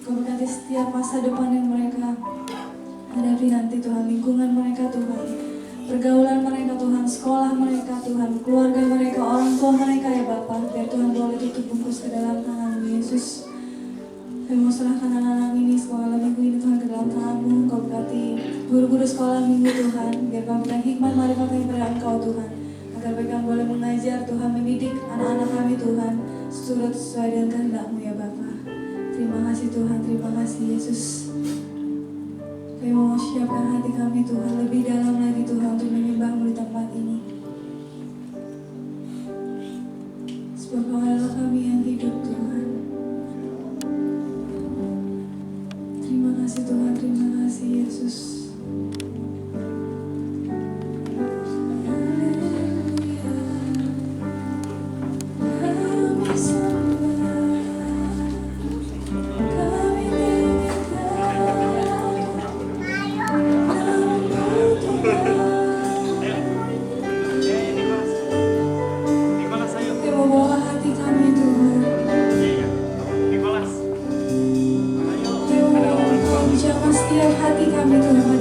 Kau berkati setiap masa depan yang mereka hadapi nanti Tuhan, lingkungan mereka Tuhan, pergaulan mereka Tuhan, sekolah mereka Tuhan, keluarga mereka, orang tua mereka ya Bapa. Biar Tuhan boleh tutup bungkus ke dalam tangan Yesus. Kami mau serahkan anak-anak ini sekolah minggu ini Tuhan ke dalam tangan-Mu. Kau berkati guru-guru sekolah minggu Tuhan, biar kami berikan hikmat marifat yang pada Engkau Tuhan, agar mereka boleh mengajar Tuhan, mendidik anak-anak kami Tuhan sesuai dengan kehendak-Mu ya Bapa. Terima kasih Tuhan, terima kasih Yesus. Kami mau siapkan hati kami Tuhan lebih dalam lagi Tuhan untuk menyembah-Mu di tempat ini. Sebab Kau adalah kami yang hidup Tuhan. Terima kasih Tuhan, terima kasih Yesus.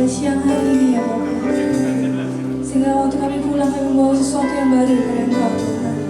Siang hari ini ya Bapak, sehingga waktu kami pulang kami membawa sesuatu yang baru kepada Engkau Tuhan. Kami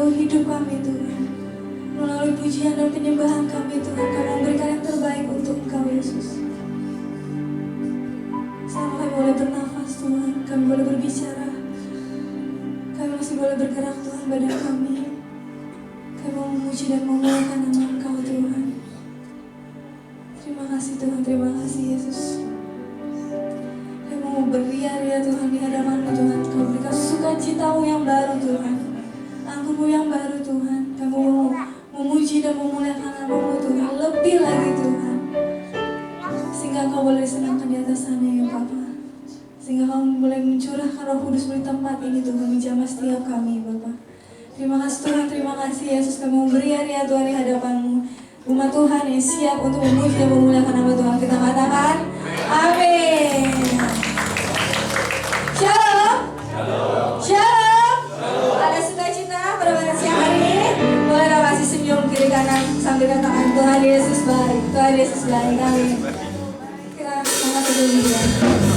melalui hidup kami Tuhan, melalui pujian dan penyembahan kami Tuhan, kami memberikan yang terbaik untuk Engkau Yesus. Selama kami boleh bernafas Tuhan, kami boleh berbicara, kami masih boleh bergerak Tuhan, badan kami mau memuji dan memuliakan nama Engkau Tuhan. Terima kasih Tuhan, terima kasih Yesus. Kami mau beria-ria Tuhan di hadapan-Mu Tuhan. Kau berikan sukacita-Mu yang baru Tuhan, anggur-Mu yang baru Tuhan. Kami mau memuji dan memuliakan nama-Mu Tuhan, lebih lagi Tuhan, sehingga Engkau boleh disenangkan di atas sana ya Bapa. Sehingga Kau boleh mencurahkan Roh Kudus di tempat ini Tuhan, menjamah setiap kami Bapa. Terima kasih Tuhan, terima kasih Yesus. Kami mau beria-ria Tuhan di hadapan-Mu, umat Tuhan yang siap untuk memuji dan memuliakan nama Tuhan. Kita katakan amin. Shalom. Shalom. Ada sukacita pada siang hari ini. Boleh kasih senyum kiri kanan sambil katakan Tuhan Yesus baik, Tuhan Yesus baik. Amin. Kita angkat dulu ya. Baru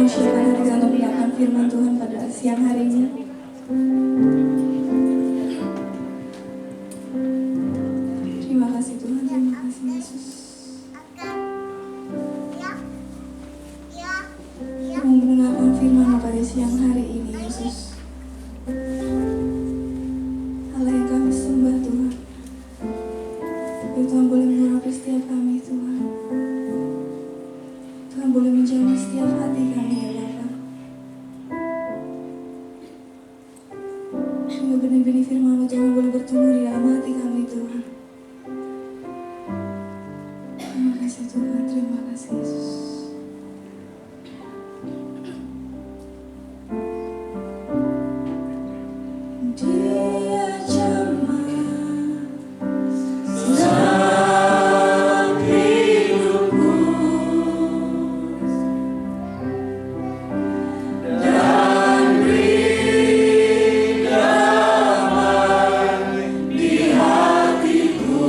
mau siapkan hati untuk mendengarkan firman Tuhan pada siang hari ini. Terima kasih Tuhan, terima kasih Yesus. Mau mendengarkan firman pada siang hari ini Yesus. Allah yang kami sembah Tuhan. Biar Tuhan boleh mengurapi setiap kami Tuhan. Tuhan boleh menjamah setiap hati kami ya Bapa. Sehingga benih-benih firman-Mu Tuhan boleh bertumbuh di dalam hati kami Tuhan. Terima kasih Tuhan, terima kasih Yesus. Dia jamah dalam hidupku dan beri damai di hatiku.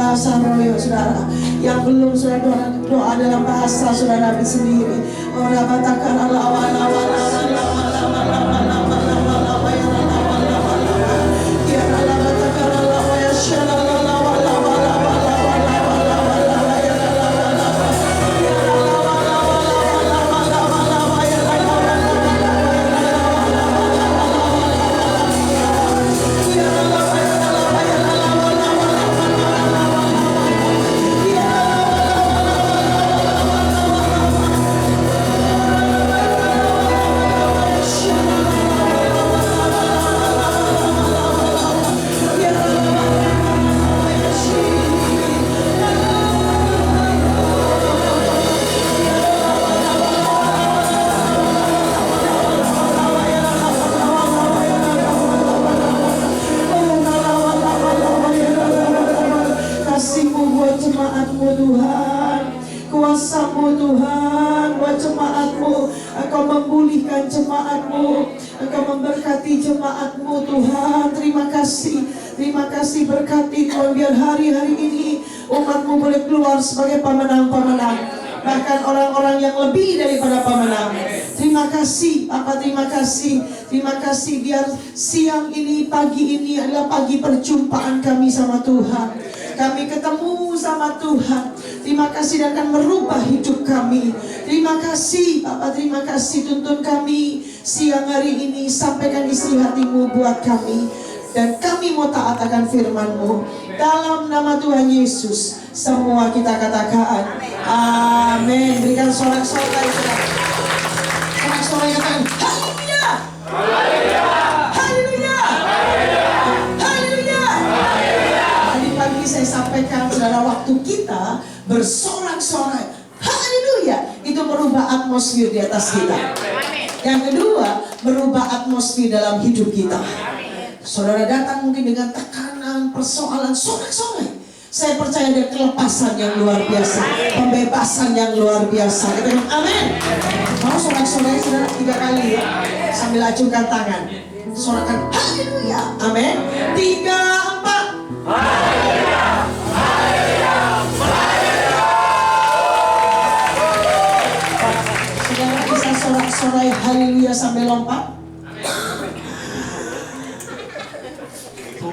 bahasa roh ya saudara. Yang belum saudara doa dalam bahasa saudara sendiri. Ora batakara lawa lawa lawa lawa lawa lawa lawa lawa lawa ya lawa lawa lawa. Ya lawa batakara lawa ya shala lawa lawa lawa lawa lawa lawa lawa ya lawa lawa. Ya lawa lawa lawa lawa lawa ya lawa kasih-Mu buat jemaat-Mu Tuhan, kuasa-Mu Tuhan buat jemaat-Mu. Engkau memulihkan jemaat-Mu, Engkau memberkati jemaat-Mu Tuhan. Terima kasih berkati Tuhan, biar hari-hari ini umat-Mu boleh keluar sebagai pemenang-pemenang, bahkan orang-orang yang lebih daripada pemenang. Terima kasih Bapak, terima kasih biar siang ini, pagi ini adalah pagi perjumpaan kami sama Tuhan. Kami ketemu sama Tuhan. Terima kasih dan akan merubah hidup kami. Terima kasih Bapak, terima kasih tuntun kami siang hari ini. Sampaikan isi hati-Mu buat kami, dan kami mau taat akan firman-Mu. Dalam nama Tuhan Yesus semua kita katakan amin. Berikan sorak-sorai, sorak-sorai katakan haleluya, haleluya, haleluya, haleluya. Tadi pagi saya sampaikan saudara, waktu kita bersorak-sorai haleluya itu merubah atmosfer di atas kita. Yang kedua, merubah atmosfer dalam hidup kita. Saudara datang mungkin dengan tekanan, persoalan, sorak-sorai. Saya percaya ada kelepasan yang luar biasa, pembebasan yang luar biasa. Katakan amin. Mau sorak-sorai saudara 3 kali ya, sambil acungkan tangan. Sorakan haleluya, amin. 3, 4. Haleluya, haleluya, haleluya. Saudara bisa sorak-sorai haleluya sambil lompat?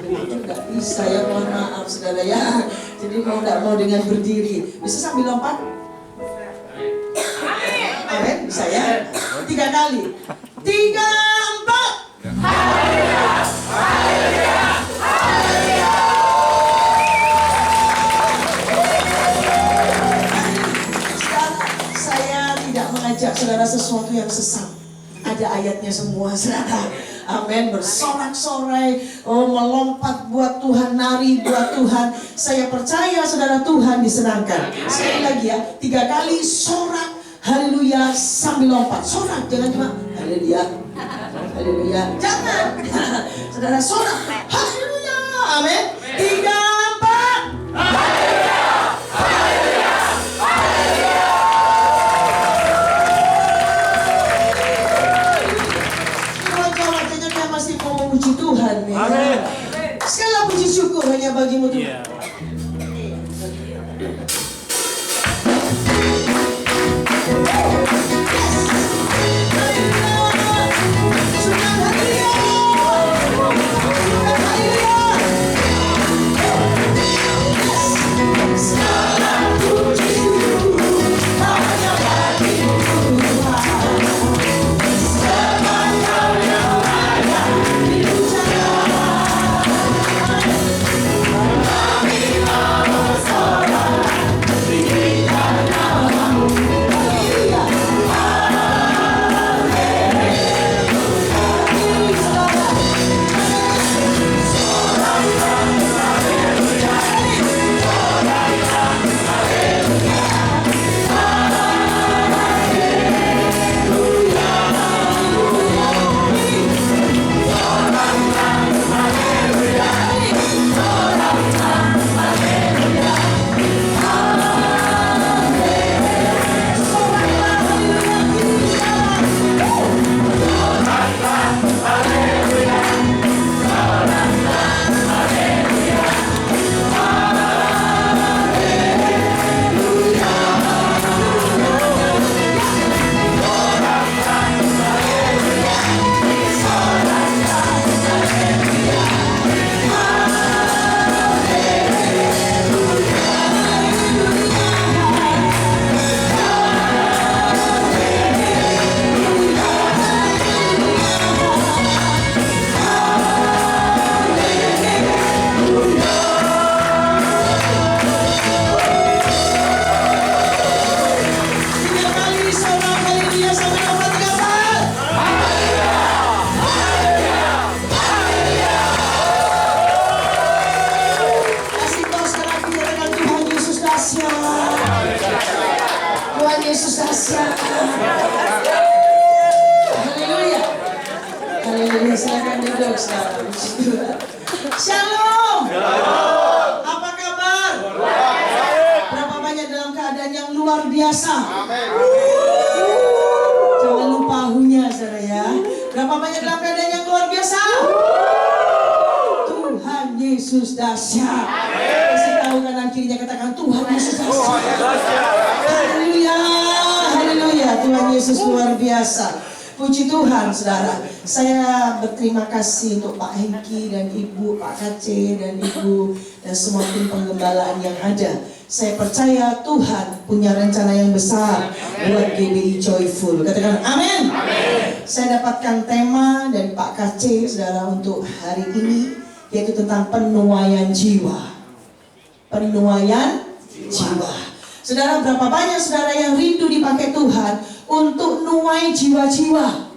Itu nggak bisa ya, mohon maaf saudara ya. Jadi nggak mau dengan berdiri. Bisa sambil lompat? Amin, bisa ya. 3 kali. 3, 4. Haleluya, haleluya, haleluya. Saya tidak mengajak saudara sesuatu yang sesat. Ada ayatnya semua saudara. Amin, bersorak-sorai, melompat buat Tuhan, nari buat Tuhan. Saya percaya saudara, Tuhan disenangkan. Sekali lagi ya, 3 kali sorak haleluya sambil lompat. Sorak, jangan cuma haleluya, haleluya, jangan. Saudara sorak haleluya, amin. 3, 4. Haleluya, haleluya, haleluya. Masih mau memuji Tuhan ya. Amin. Segala puji syukur hanya bagimu Tuhan. Amin. Haleluya, silakan duduk saudara. Puji Tuhan. Shalom. Apa kabar? Berapa banyak dalam keadaan yang luar biasa? Jangan lupa ahunya saudara ya. Berapa banyak dalam keadaan yang luar biasa? Tuhan Yesus dahsyat. Kasih tahu kanan kirinya, katakan Tuhan Yesus dahsyat. Haleluya, haleluya. Tuhan Yesus luar biasa. Puji Tuhan saudara. Saya berterima kasih untuk Pak Hengki dan Ibu, Pak Kace dan Ibu dan semua tim penggembalaan yang ada. Saya percaya Tuhan punya rencana yang besar buat GBI Joyful. Katakan amin. Saya dapatkan tema dari Pak Kace saudara untuk hari ini, yaitu tentang penuaian jiwa. Penuaian jiwa. Saudara, berapa banyak saudara yang rindu dipakai Tuhan untuk nuai jiwa-jiwa?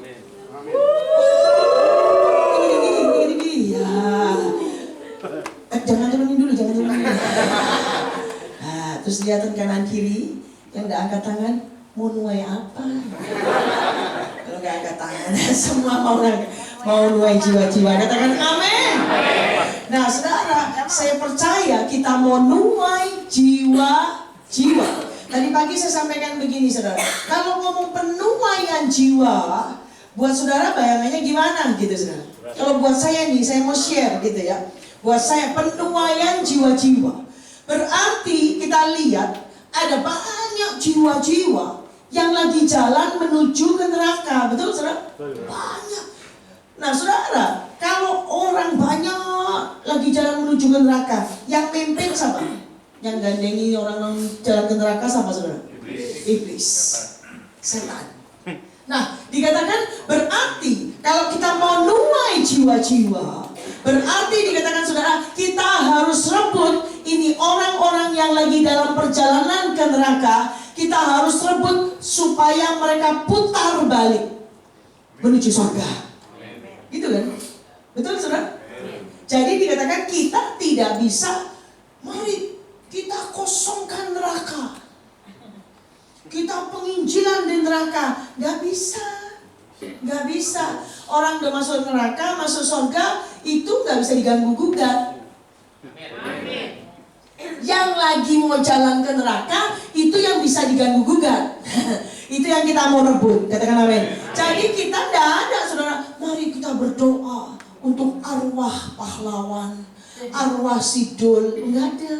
Jangan turunin dulu, jangan turunin dulu. Nah, terus lihat kanan kiri yang udah angkat tangan, mau nuai apa? Kalau nggak angkat tangan, semua mau nuai jiwa-jiwa. Katakan amin. Nah, saudara, saya percaya kita mau nuai jiwa-jiwa. Tadi pagi saya sampaikan begini, saudara. Kalau ngomong penuaian jiwa, buat saudara bayangannya gimana gitu, saudara? Kalau buat saya nih, saya mau share gitu ya. Buat saya penuaian jiwa-jiwa berarti kita lihat ada banyak jiwa-jiwa yang lagi jalan menuju ke neraka. Betul saudara? Banyak. Nah saudara, kalau orang banyak lagi jalan menuju ke neraka, yang pimpin siapa? Yang gandengi orang jalan ke neraka siapa saudara? Iblis. Setan. Nah dikatakan berarti kalau kita mau nuai jiwa-jiwa, berarti dikatakan saudara, kita harus rebut ini orang-orang yang lagi dalam perjalanan ke neraka. Kita harus rebut supaya mereka putar balik menuju surga. Gitu kan? Betul saudara? Jadi dikatakan kita tidak bisa, mari kita kosongkan neraka, kita penginjilan di neraka. Gak bisa. Gak bisa. Orang udah masuk neraka, masuk surga, itu gak bisa diganggu gugat. Yang lagi mau jalan ke neraka, itu yang bisa diganggu gugat. Itu yang kita mau rebut. Katakan amin. Jadi kita gak ada saudara. Mari kita berdoa untuk arwah pahlawan, arwah sidul. Gak ada.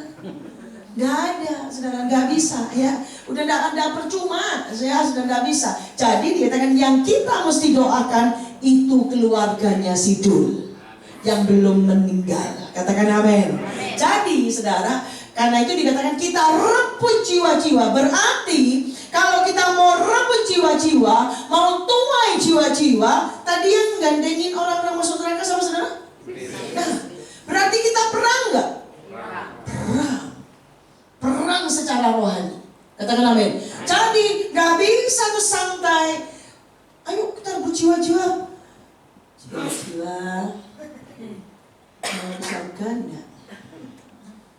Gak ada, saudara, gak bisa ya. Udah gak ada, percuma ya, sudah gak bisa. Jadi dikatakan yang kita mesti doakan itu keluarganya Sidul yang belum meninggal. Katakan amin. Jadi saudara, karena itu dikatakan kita rebut jiwa-jiwa. Berarti kalau kita mau rebut jiwa-jiwa, mau tuai jiwa-jiwa, tadi yang gandengin orang-orang masuk neraka sama saudara. Nah, berarti kita perang gak? Perang secara rohani. Katakan amin. Jadi gak bisa tuh santai. Ayo kita rebut jiwa-jiwa. Jiwa-jiwa mau di surga enggak?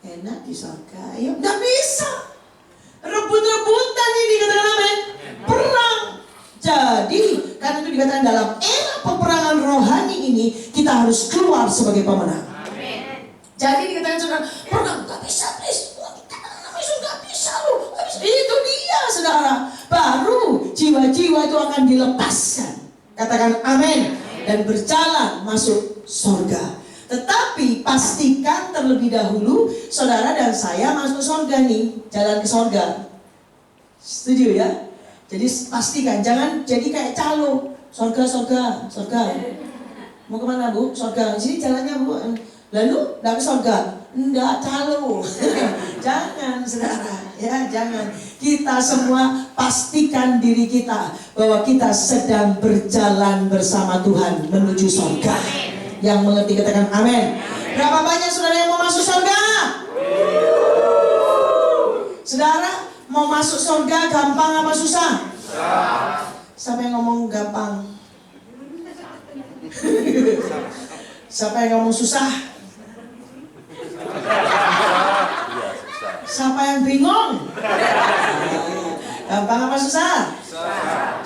Enak di surga. Ayo, gak bisa. Rebut-rebutan ini, katakan amin. Perang. Jadi karena itu dikatakan dalam era peperangan rohani ini, kita harus keluar sebagai pemenang. Jadi dikatakan saudara, perang gak bisa, please. Itu dia saudara. Baru jiwa-jiwa itu akan dilepaskan. Katakan amin. Dan berjalan masuk surga. Tetapi pastikan terlebih dahulu saudara dan saya masuk surga nih. Jalan ke surga. Setuju ya? Jadi pastikan, jangan jadi kayak calo. Surga. Mau kemana bu? Surga. Sini jalannya bu. Lalu gak ke surga? Enggak, calo. Jangan saudara, ya jangan. Kita semua pastikan diri kita bahwa kita sedang berjalan bersama Tuhan menuju surga. Yang mengerti katakan amin. Berapa banyak saudara yang mau masuk surga? Saudara, mau masuk surga gampang apa susah? Siapa yang ngomong gampang? Siapa yang ngomong susah? Siapa yang bingung? Gampang apa susah?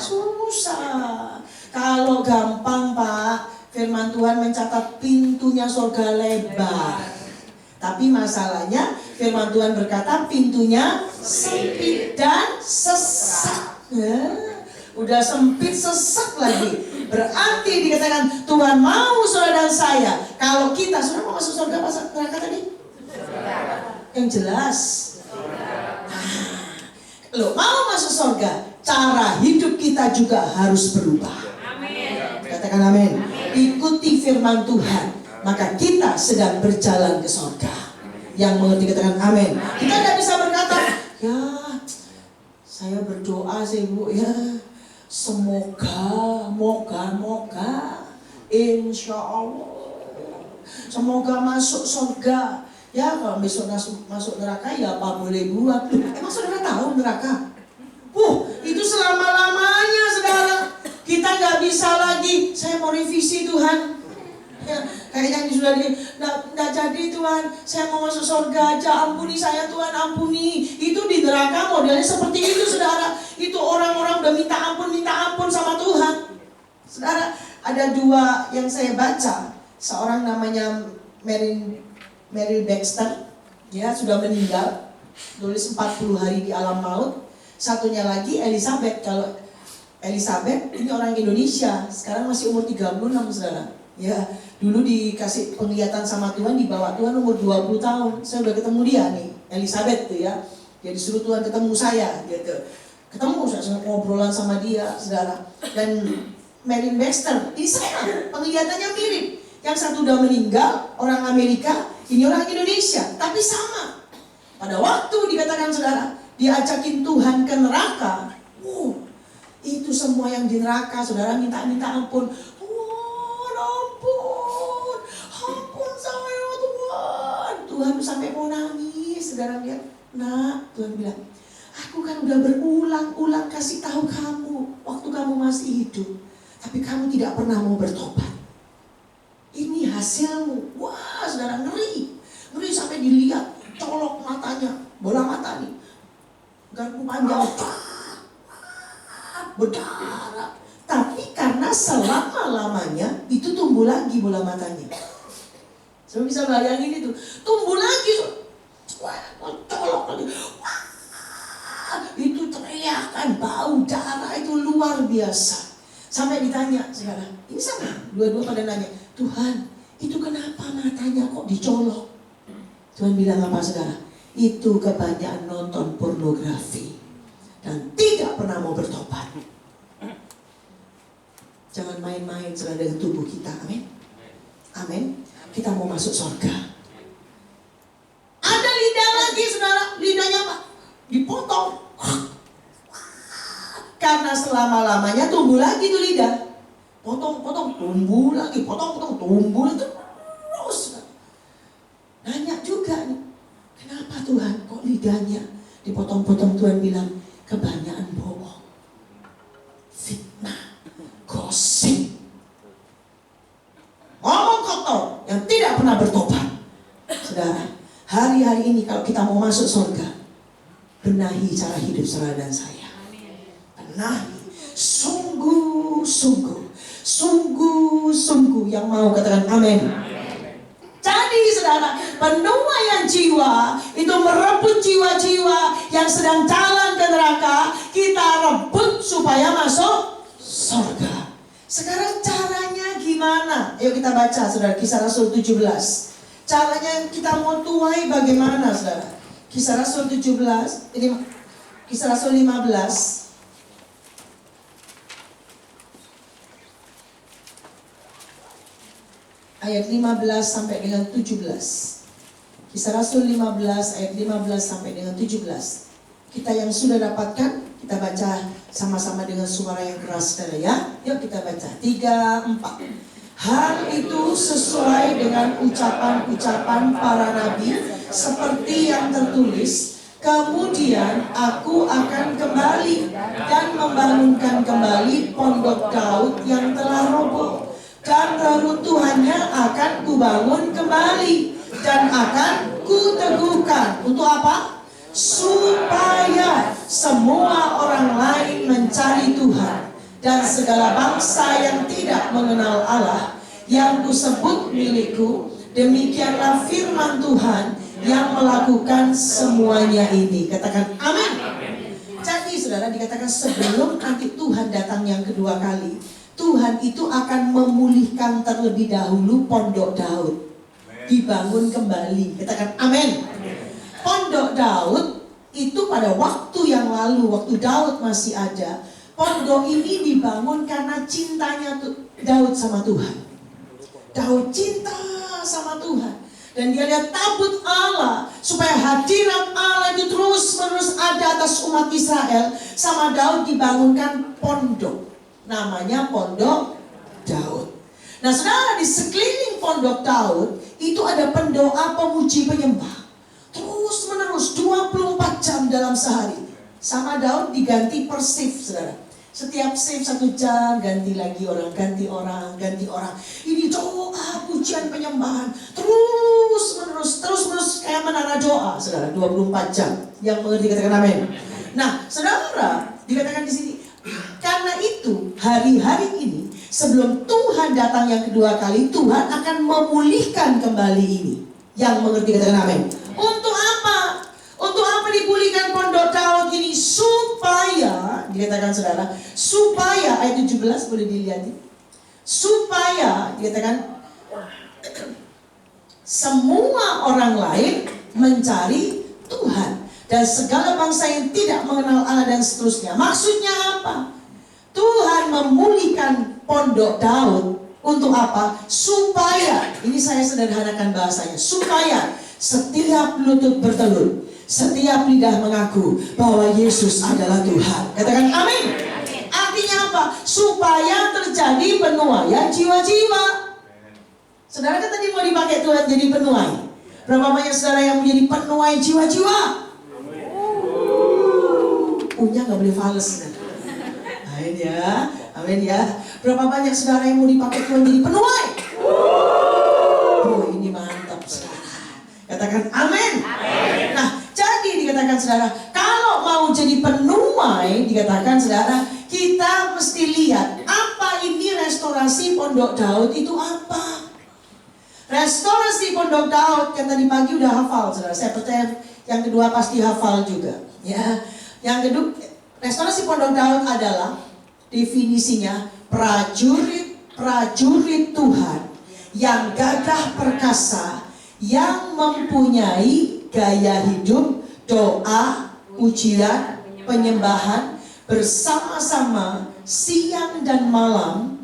Susah. Kalau gampang Pak, firman Tuhan mencatat pintunya surga lebar. Tapi masalahnya firman Tuhan berkata pintunya sempit dan sesak. Udah sempit, sesak lagi. Berarti dikatakan Tuhan mau saudara dan saya. Kalau kita, saudara mau masuk surga apa neraka tadi? Yang jelas. Loh, mau masuk surga, cara hidup kita juga harus berubah. Katakan amin. Ikuti firman Tuhan, maka kita sedang berjalan ke surga. Yang mengerti katakan amin. Kita tidak bisa berkata, ya saya berdoa sih Bu ya, semoga, moga, insya Allah, semoga masuk surga. Ya kalau besok masuk neraka ya apa boleh buat. Emang saudara tahu neraka? Itu selama-lamanya saudara. Kita nggak bisa lagi, saya mau revisi Tuhan. Ya, kayak yang sudah nggak jadi Tuhan, saya mau masuk surga aja, ampuni saya Tuhan, ampuni. Itu di neraka modelnya seperti itu saudara. Itu orang-orang udah minta ampun sama Tuhan. Saudara, ada dua yang saya baca. Seorang namanya Mary Baxter, ya sudah meninggal, tulis 40 hari di alam maut. Satunya lagi Elizabeth. Kalau Elizabeth ini orang Indonesia, sekarang masih umur 36 saudara. Ya, dulu dikasih penglihatan sama Tuhan, dibawa Tuhan umur 20 tahun. Saya udah ketemu dia nih, Elizabeth tuh ya. Dia disuruh Tuhan ketemu saya gitu. Ketemu saya ngobrolan sama dia, saudara. Dan Mary Baxter, ini sama, penglihatannya mirip. Yang satu udah meninggal, orang Amerika, ini orang Indonesia, tapi sama. Pada waktu dikatakan saudara, diajakin Tuhan ke neraka. Itu semua yang di neraka, saudara minta ampun. Ampun saya Tuhan. Tuhan sampai mau nangis, saudara lihat. Nah, Tuhan bilang, aku kan udah berulang-ulang kasih tahu kamu waktu kamu masih hidup, tapi kamu tidak pernah mau bertobat. Ini hasilmu. Wah, saudara, ngeri sampai dilihat, colok matanya, bola mata nih, garpu panjang, berdarah. Tapi karena selama-lamanya itu tumbuh lagi bola matanya. Saya bisa bayangin itu, tumbuh lagi, wah, colok lagi, wah, itu teriakan, bau darah itu luar biasa. Sampai ditanya sekarang, ini sama, dua-dua pada nanya, Tuhan, itu kenapa matanya kok dicolok? Tuhan bilang apa saudara? Itu kebanyakan nonton pornografi dan tidak pernah mau bertobat. Jangan main-main saudara dengan tubuh kita, amin. Amin. Kita mau masuk surga. Ada lidah lagi saudara, lidahnya apa? Dipotong. Karena selama-lamanya tumbuh lagi tuh lidah. Potong, tumbuh lagi, potong, tumbuh itu terus. Nanya juga nih, kenapa Tuhan kok lidahnya dipotong-potong? Tuhan bilang, kebanyakan bohong, fitnah, gosip, ngomong kotor yang tidak pernah bertobat. Saudara, hari-hari ini kalau kita mau masuk surga, benahi cara hidup saudara dan saya. Benahi, sungguh yang mau katakan amin. Jadi saudara, penuaian jiwa itu merebut jiwa-jiwa yang sedang jalan ke neraka. Kita rebut supaya masuk surga. Sekarang caranya gimana? Ayo kita baca saudara, Kisah Rasul 17. Caranya kita mau tuai bagaimana saudara? Kisah Rasul 17, ini Kisah Rasul 15. Ayat 15 sampai dengan 17. Kisah Rasul 15 ayat 15 sampai dengan 17. Kita yang sudah dapatkan, kita baca sama-sama dengan suara yang keras saudara ya. Yuk kita baca 3, 4. Hal itu sesuai dengan ucapan-ucapan para nabi seperti yang tertulis. Kemudian aku akan kembali dan membangunkan kembali pondok Daud yang telah roboh. Dan reruntuhannya akan kubangun kembali dan akan kuteguhkan. Untuk apa? Supaya semua orang lain mencari Tuhan dan segala bangsa yang tidak mengenal Allah yang kusebut milikku. Demikianlah firman Tuhan yang melakukan semuanya ini. Katakan amin. Jadi saudara, dikatakan sebelum nanti Tuhan datang yang kedua kali, Tuhan itu akan memulihkan terlebih dahulu pondok Daud, dibangun kembali. Katakan amin. Pondok Daud itu pada waktu yang lalu, waktu Daud masih ada, pondok ini dibangun karena cintanya Daud sama Tuhan. Daud cinta sama Tuhan, dan dia lihat tabut Allah, supaya hadirat Allah itu terus menerus ada atas umat Israel. Sama Daud dibangunkan pondok, namanya Pondok Daud. Nah saudara, di sekeliling Pondok Daud itu ada pendoa, pemuji, penyembah, terus menerus 24 jam dalam sehari. Sama Daud diganti per shift, saudara. Setiap shift 1 jam, ganti lagi orang, ganti orang, ganti orang. Ini doa, pujian, penyembahan, terus menerus kayak menara doa, saudara, 24 jam. Yang mengerti katakan amin. Nah, saudara, dikatakan di sini, karena itu hari-hari ini sebelum Tuhan datang yang kedua kali, Tuhan akan memulihkan kembali ini. Yang mengerti katakan amin. Untuk apa? Untuk apa dipulihkan Pondok Daud ini? Supaya, dikatakan saudara, supaya, ayat 17 boleh dilihat. Supaya, dikatakan, semua orang lain mencari Tuhan, dan segala bangsa yang tidak mengenal Allah, dan seterusnya. Maksudnya apa? Tuhan memulihkan Pondok Daud untuk apa? Supaya, ini saya sederhanakan bahasanya, supaya setiap lutut bertelur, setiap lidah mengaku bahwa Yesus adalah Tuhan. Katakan amin. Artinya apa? Supaya terjadi penuaian jiwa-jiwa. Saudara kan tadi mau dipakai Tuhan jadi penuai. Berapa banyak saudara yang menjadi penuai jiwa-jiwa? Punya gak boleh fales. Amin ya, amin ya. Berapa banyak saudara yang mau dipakai Tuhan jadi penuai? Oh, ini mantap saudara. Katakan amin. Nah, jadi dikatakan saudara, kalau mau jadi penuai, dikatakan saudara, kita mesti lihat apa ini restorasi Pondok Daud itu apa. Restorasi Pondok Daud, yang tadi pagi udah hafal saudara. Saya percaya yang kedua pasti hafal juga. Ya, yang kedua, restorasi Pondok Daud adalah definisinya prajurit Tuhan yang gagah perkasa, yang mempunyai gaya hidup, doa, pujian, penyembahan bersama-sama siang dan malam,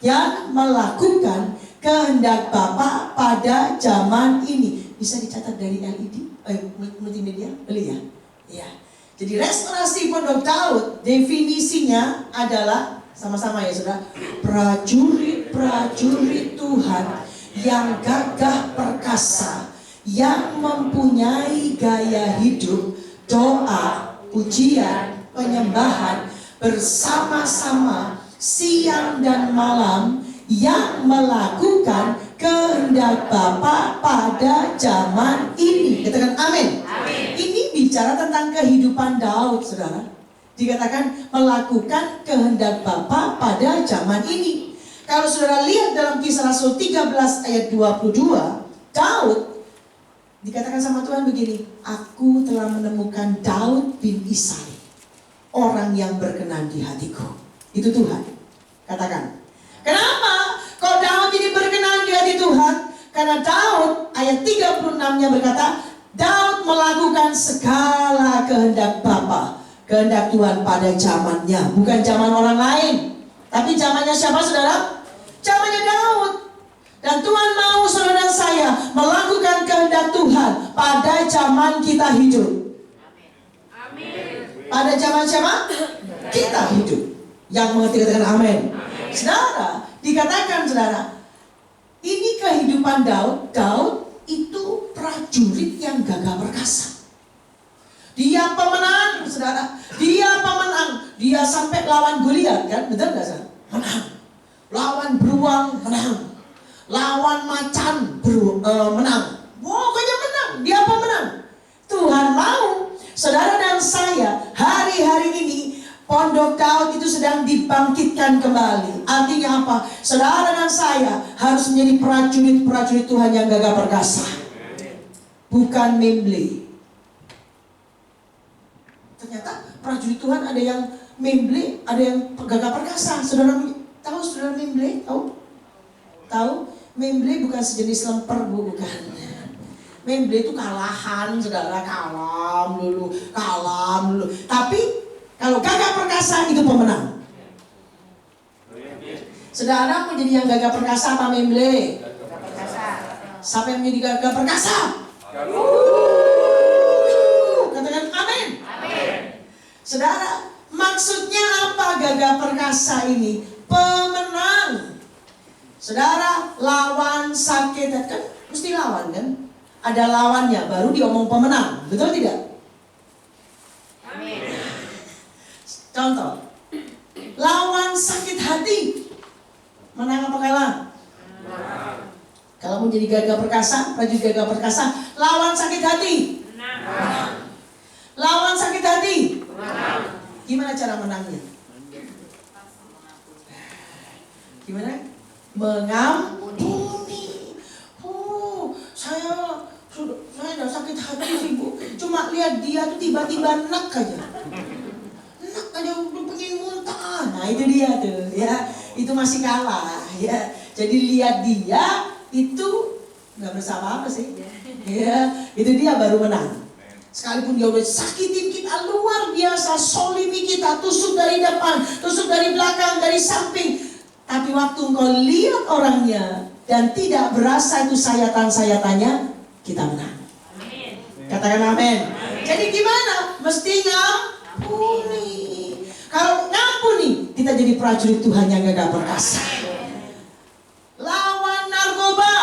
yang melakukan kehendak Bapa pada zaman ini. Bisa dicatat dari LED, multimedia, boleh ya? Ya. Jadi restorasi Pondok Daud definisinya adalah sama-sama ya saudara, prajurit Tuhan yang gagah perkasa, yang mempunyai gaya hidup, doa, pujian, penyembahan bersama-sama siang dan malam, yang melakukan kehendak Bapa pada zaman ini. Katakan amin. Ini bicara tentang kehidupan Daud, saudara. Dikatakan melakukan kehendak Bapa pada zaman ini. Kalau saudara lihat dalam Kisah Rasul 13 ayat 22, Daud dikatakan sama Tuhan begini, aku telah menemukan Daud bin Isai, orang yang berkenan di hatiku. Itu Tuhan. Katakan, kenapa kok Daud ini berkenan di hati Tuhan? Karena Daud, ayat 36-nya berkata, Daud melakukan segala kehendak Bapa, kehendak Tuhan pada zamannya. Bukan zaman orang lain, tapi zamannya siapa saudara? Zamannya Daud. Dan Tuhan mau saudara dan saya melakukan kehendak Tuhan pada zaman kita hidup. Pada zaman siapa? Kita hidup. Yang mengerti katakan amin. Saudara, dikatakan saudara, ini kehidupan Daud. Daud itu prajurit yang gagah perkasa. Dia pemenang, saudara. Dia pemenang. Dia sampai lawan Goliat, kan? Betul nggak, saudara? Menang. Lawan beruang, menang. Lawan macan, menang. Pokoknya menang. Dia pemenang. Tuhan mau saudara dan saya hari-hari ini Pondok Daud itu sedang dibangkitkan kembali. Artinya apa? Saudara dan saya harus menjadi prajurit-prajurit Tuhan yang gagah perkasa, bukan memble. Ternyata prajurit Tuhan ada yang memble, ada yang gagah perkasa. Saudara tahu saudara memble? Tahu? Memble bukan sejenis lemper, bukan. Memble itu kalahan, saudara, kalam dulu. Tapi kalau gagah perkasa itu pemenang. Saudara mau jadi yang gagah perkasa apa memble? Gagah perkasa. Siapa yang menjadi gagah perkasa? Katakan amin. Amin. Saudara, maksudnya apa gagah perkasa ini? Pemenang. Saudara, lawan sakit kan mesti lawan kan? Ada lawannya baru diomong pemenang. Betul tidak? Amin. Contoh, lawan sakit hati, menang apa kalah? Kalau mau jadi gagah perkasa, prajurit gagah perkasa, lawan sakit hati. Lawan sakit hati. Gimana cara menangnya? Gimana? Mengampuni. Saya udah sakit hati sih, Bu. Cuma lihat dia tuh tiba-tiba nek aja. Ada udah pengen muntah. Nah itu dia tuh ya, itu masih kalah ya. Jadi lihat dia itu nggak bersama apa sih ya, itu dia baru menang. Sekalipun dia udah sakitin kita luar biasa, solimi kita, tusuk dari depan, tusuk dari belakang, dari samping, tapi waktu engkau lihat orangnya dan tidak berasa itu sayatan-sayatannya, kita menang. Katakan amin. Jadi gimana? Mesti ngampuni. Kalau ngampuni, kita jadi prajurit Tuhan yang gagah perkasa. Lawan narkoba.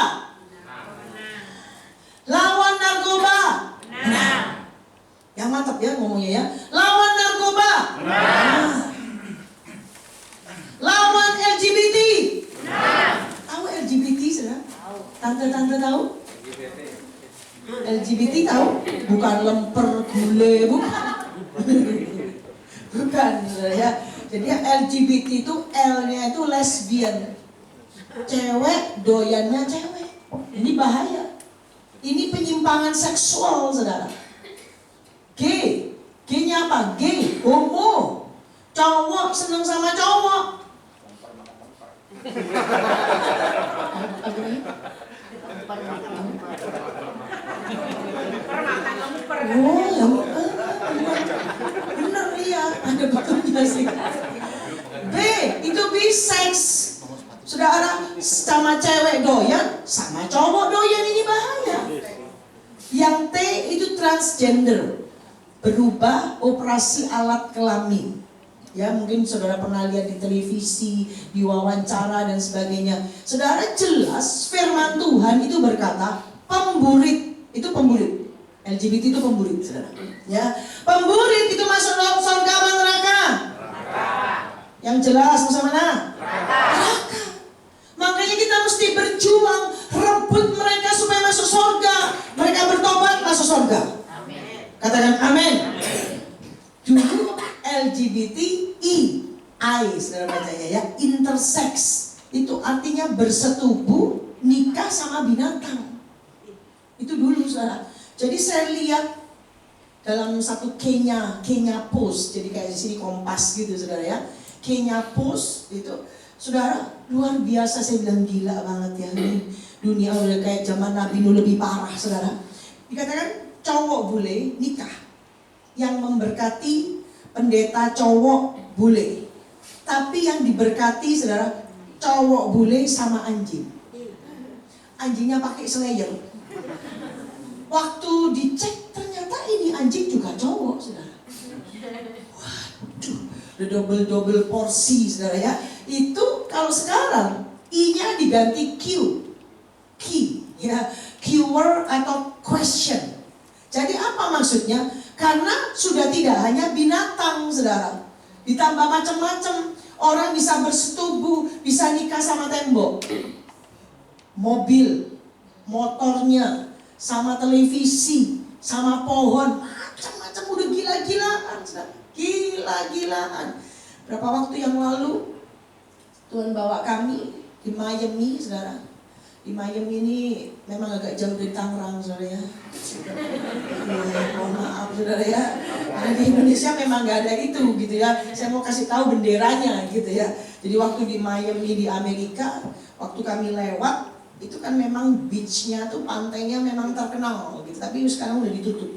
Lawan narkoba. Yang mantap ya ngomongnya ya. Lawan narkoba. Lawan LGBT. Tahu LGBT sudah? Tante-tante tahu? LGBT tahu? Bukan lemper gule, bukan. Bukan ya. Jadi LGBT itu L-nya itu lesbian. Cewek doyannya cewek. Ini bahaya. Ini penyimpangan seksual, saudara. Gay. Gay-nya apa? Gay, homo. Cowok seneng sama cowok. Oh, ya benar iya, ada betulnya sih. B, itu bisex. Saudara, sama cewek doyan, sama cowok doyan, ini bahaya. Yang T itu transgender, berubah operasi alat kelamin. Ya mungkin saudara pernah lihat di televisi, di wawancara dan sebagainya. Saudara, jelas firman Tuhan itu berkata pemburit, itu pemburit. LGBT itu pemburit, saudara. Ya, pemburit itu masuk dalam surga apa neraka? Yang jelas masuk mana? Neraka. Makanya kita mesti berjuang, rebut mereka supaya masuk surga. Mereka bertobat masuk surga. Katakan amin. Dulu LGBTI, saudara bacanya ya, intersex. Itu artinya bersetubuh, nikah sama binatang. Itu dulu, saudara. Jadi saya lihat dalam satu Kenya Post, jadi kayak di sini Kompas gitu, saudara ya. Kenya Post itu, saudara, luar biasa. Saya bilang gila banget ya, ini dunia udah kayak zaman Nabi Nuh, lebih parah, saudara. Dikatakan cowok boleh nikah, yang memberkati pendeta cowok boleh, tapi yang diberkati, saudara, cowok boleh sama anjing. Anjingnya pakai slayer. Waktu dicek ternyata ini anjing juga cowok, saudara. Waduh, udah double porsi, saudara ya. Itu kalau sekarang I-nya diganti Q, ya, keyword atau question. Jadi apa maksudnya? Karena sudah tidak hanya binatang, saudara, ditambah macam-macam. Orang bisa bersetubuh, bisa nikah sama tembok, mobil, motornya, sama televisi, sama pohon, macam-macam, udah gila-gilaan, saudara. Gila. gila-gilaan. Berapa waktu yang lalu Tuhan bawa kami di Miami, saudara. Di Miami ini memang agak jauh dari Tangerang, saudara ya. Mohon maaf, saudara ya. Karena di Indonesia memang nggak ada itu, gitu ya. Saya mau kasih tahu benderanya, gitu ya. Jadi waktu di Miami di Amerika, waktu kami lewat, itu kan memang beachnya tuh, pantainya memang terkenal, gitu. Tapi sekarang udah ditutup.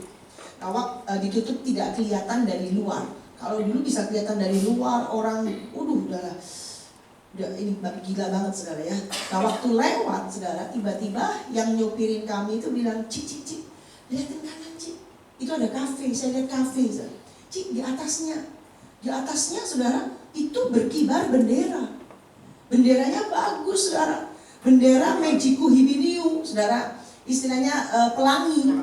Ditutup tidak kelihatan dari luar. Kalau dulu bisa kelihatan dari luar, orang, udah ini gila banget, saudara ya. Nah waktu lewat, saudara, tiba-tiba yang nyupirin kami itu bilang, Cik, lihatin kanan, Cik. Itu ada kafe, saya lihat kafe, saudara. Cik, di atasnya, saudara, itu berkibar bendera. Benderanya bagus, saudara. Bendera Mejiku Hibiniu, saudara. Istilahnya pelangi.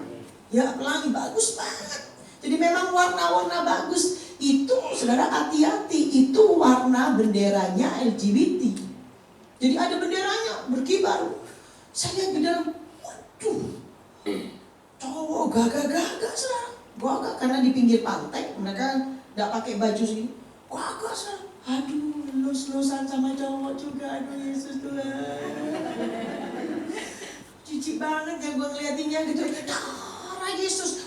Ya, pelangi bagus banget. Jadi memang warna-warna bagus. Itu, saudara, hati-hati, itu warna benderanya LGBT. Jadi ada benderanya berkibar. Saya lihat di dalam, waduh, cowok gagah-gagah, saudara. Gagah karena di pinggir pantai, mereka nggak pakai baju sini. Gagah, saudara. Aduh, lus-lusan sama cowok juga, aduh Yesus Tuhan. Cici banget ya gue ngeliatinnya gitu. Darah Yesus.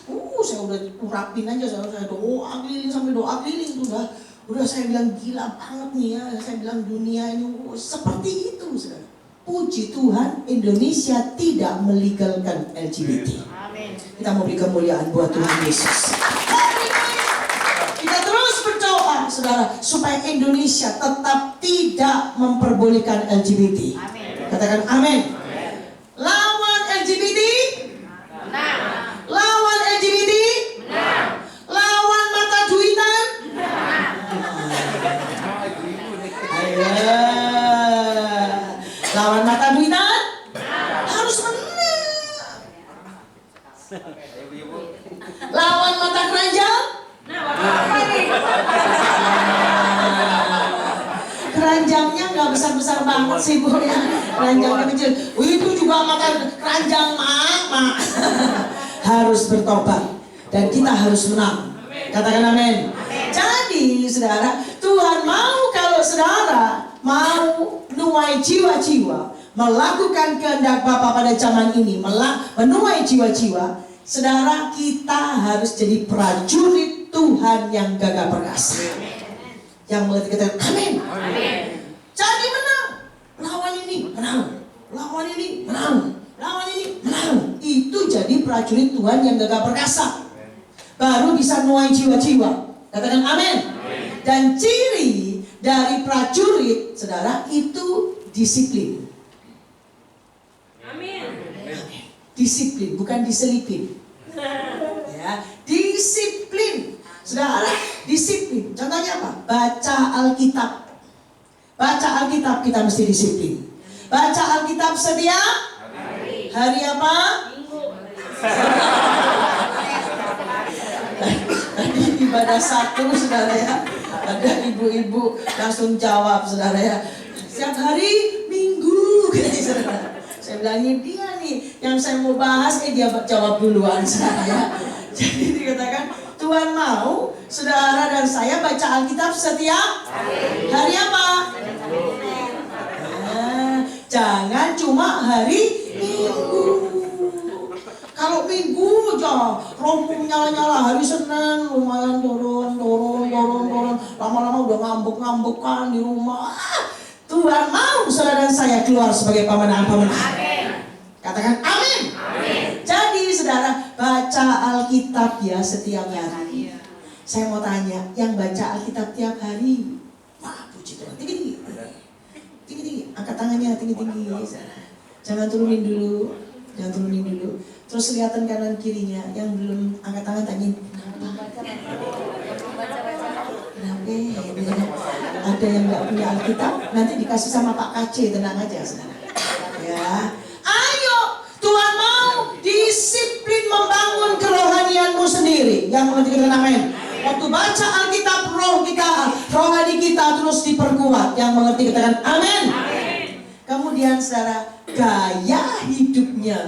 Saya udah urapin aja, saya doa keliling sampai doa keliling tuh udah saya bilang gila banget nih ya. Saya bilang dunia ini seperti itu, saudara. Puji Tuhan, Indonesia tidak melegalkan LGBT. Amin. Kita mau beri kemuliaan buat Tuhan Yesus. Kita terus berdoa, saudara, supaya Indonesia tetap tidak memperbolehkan LGBT. Amin. Katakan amin. Lawan LGBT. Menang. Lawan LGBT. Menang. Lawan mata duitan. Ayo. Lawan mata duitan. Harus menang. Lawan mata keranjang. Keranjangnya nggak besar-besar banget sih, Bu ya. Keranjangnya kecil. Itu juga makan keranjang, Mak. Harus bertobat dan kita harus menang. Katakan amin. Jadi, saudara, Tuhan mau kalau saudara mau menuai jiwa-jiwa, melakukan kehendak Bapa pada zaman ini, menuai jiwa-jiwa, saudara, kita harus jadi prajurit Tuhan yang gagah perkasa. Yang mengerti katakan amin. Jadi menang. Lawan ini menang. Lawan ini menang. Lawan ini menang. Itu jadi prajurit Tuhan yang gagah perkasa. Baru bisa nuai jiwa-jiwa. Katakan amin. Dan ciri dari prajurit, saudara, itu disiplin. Amin. Disiplin, bukan diselipin. Ya, disiplin. Saudara, disiplin. Contohnya apa? Baca Alkitab. Baca Alkitab kita mesti disiplin. Baca Alkitab setiap hari apa? Minggu. Tadi ibadah satu, saudara ya, ada ibu-ibu langsung jawab, saudara ya. Setiap hari Minggu, gitu, saudara. Saya bilangin dia nih yang saya mau bahas, dia jawab duluan, saudara ya. Jadi dikatakan Tuhan mau saudara dan saya baca Alkitab setiap hari apa? Jangan cuma hari Minggu. Kalau Minggu aja rompung nyala-nyala, hari Senin lumayan turun. Lama-lama udah ngambek-ngambekan di rumah. Tuhan mau saudara dan saya keluar sebagai pemenang-pemenang. Katakan amin. Jadi saudara, baca Alkitab ya setiap hari. Saya mau tanya, yang baca Alkitab tiap hari, wah puji Tuhan, tinggi-tinggi. Angkat tangannya tinggi-tinggi. Jangan turunin dulu. Terus kelihatan kanan kirinya, yang belum angkat tangan tanyain, kenapa? Ada yang nggak punya Alkitab, nanti dikasih sama Pak KC, tenang aja saudara. Ya, ayo, Tuhan mau disiplin membangun kerohanianmu sendiri. Yang mengerti katakan amin. Waktu baca Alkitab, rohani kita terus diperkuat. Yang mengerti katakan amin. Kemudian saudara, gaya hidupnya.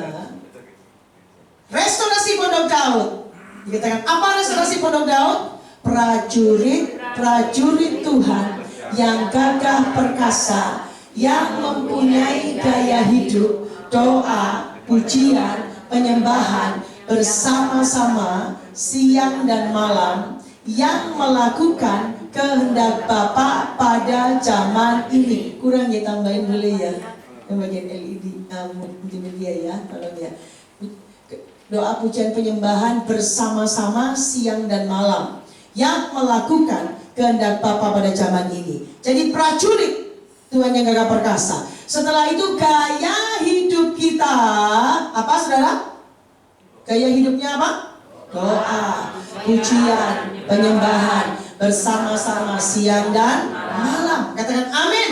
Restorasi Pondok Daud. Dikatakan apa restorasi Pondok Daud? Prajurit prajurit Tuhan yang gagah perkasa, yang mempunyai gaya hidup, doa, pujian, penyembahan bersama-sama siang dan malam, yang melakukan kehendak Bapa pada zaman ini. Kurang ya, tambahin dulu ya, yang bagian LED multimedia ya, tolong ya. Doa, pujian, penyembahan bersama-sama siang dan malam, yang melakukan kehendak Bapa pada zaman ini. Jadi prajurit Tuhan yang gagah perkasa. Setelah itu gaya hidup kita apa, saudara? Gaya hidupnya apa? Doa, pujian, penyembahan bersama-sama siang dan malam. Katakan amin.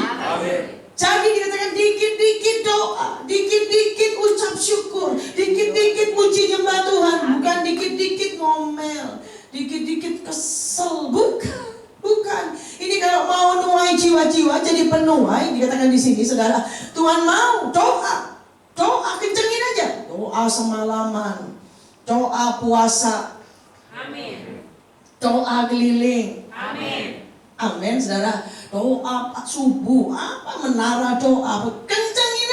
Jadi dikatakan dikit-dikit doa, dikit-dikit ucap syukur, dikit-dikit puji nyembah Tuhan, bukan dikit-dikit ngomel, dikit-dikit kesel, bukan. Ini kalau mau nuai jiwa-jiwa jadi penuai, dikatakan di sini, saudara. Tuhan mau doa kencengin aja, doa semalaman, doa puasa, Amin. doa keliling, Amin. amin, saudara. Doa subuh, apa menara doa, kencengin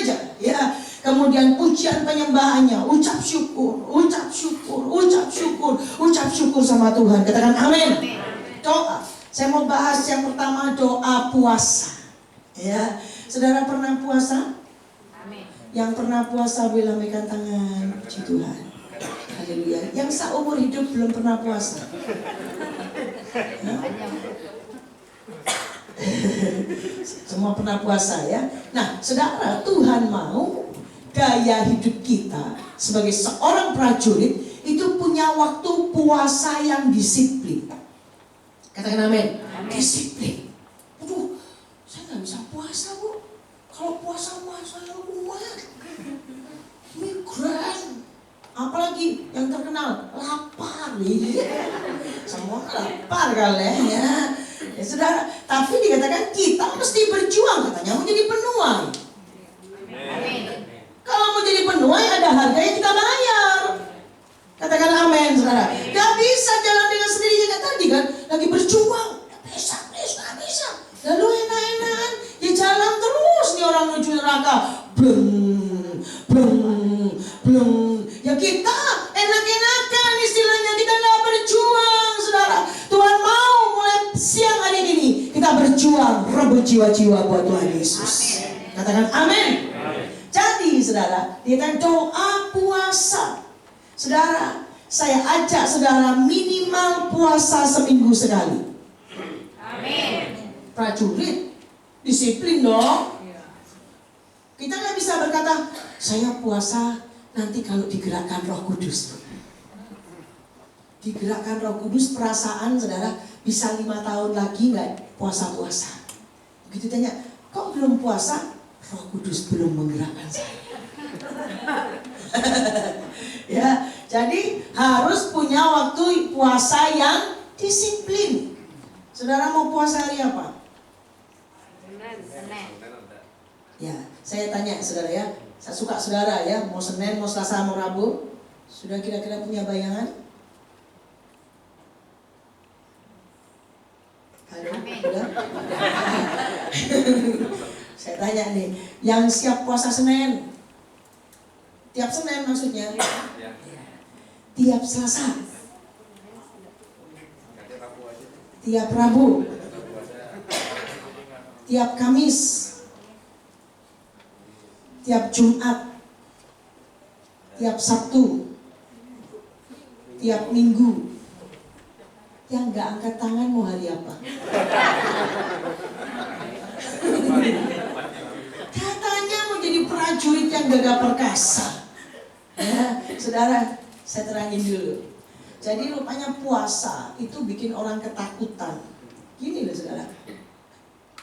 aja, ya. Kemudian pujian penyembahannya, ucap syukur sama Tuhan. Katakan amin. Doa. Saya mau bahas yang pertama, doa puasa. Ya, saudara pernah puasa? Amin. Yang pernah puasa boleh lambaikan tangan, puji Tuhan. Haleluya. Yang seumur hidup belum pernah puasa. Semua pernah puasa ya. Nah, saudara, Tuhan mau gaya hidup kita sebagai seorang prajurit itu punya waktu puasa yang disiplin. Katakan amin. Disiplin. Aduh, saya nggak bisa puasa, Bu. Kalau puasa saya kuat. Migran. Apalagi yang terkenal lapar. Semua lapar kali ya. Ya saudara, tapi dikatakan kita mesti berjuang, katanya mau jadi penuai. Amin. Kalau mau jadi penuai ada harga yang kita bayar. Katakan amin, saudara. Gak bisa jalan dengan sendirinya, tadi kan lagi berjuang. Gak bisa. Lalu enak-enakan ya jalan terus nih orang menuju neraka. Bleng. Ya kita enak-enakan istilahnya, kita gak berjuang, saudara. Tuhan mau mulai siang hari ini kita berjuang rebut jiwa-jiwa buat Tuhan Yesus. Katakan amin. Jadi saudara, dia doa puasa. Saudara, saya ajak saudara minimal puasa seminggu sekali. Amin. Prajurit, disiplin dong. Kita nggak bisa berkata, saya puasa nanti kalau digerakkan Roh Kudus. Digerakkan Roh Kudus, perasaan saudara bisa 5 tahun lagi nggak puasa-puasa. Begitu tanya, kok belum puasa? Roh Kudus belum menggerakkan saya. Ya, jadi harus punya waktu puasa yang disiplin. Saudara mau puasa hari apa? Senin. Ya, saya tanya saudara ya. Saya suka saudara ya, mau Senin, mau Selasa, mau Rabu. Sudah kira-kira punya bayangan? Halo, sudah? Saya tanya nih, yang siap puasa Senin? Tiap Senin maksudnya? Tiap Selasa? Tiap Rabu? Tiap Kamis? Tiap Jumat? Tiap Sabtu? Tiap Minggu? Yang gak angkat tangan mau hari apa? Katanya mau jadi prajurit yang gagah perkasa. Ya, saudara, saya terangin dulu. Jadi rupanya puasa itu bikin orang ketakutan. Gini loh saudara,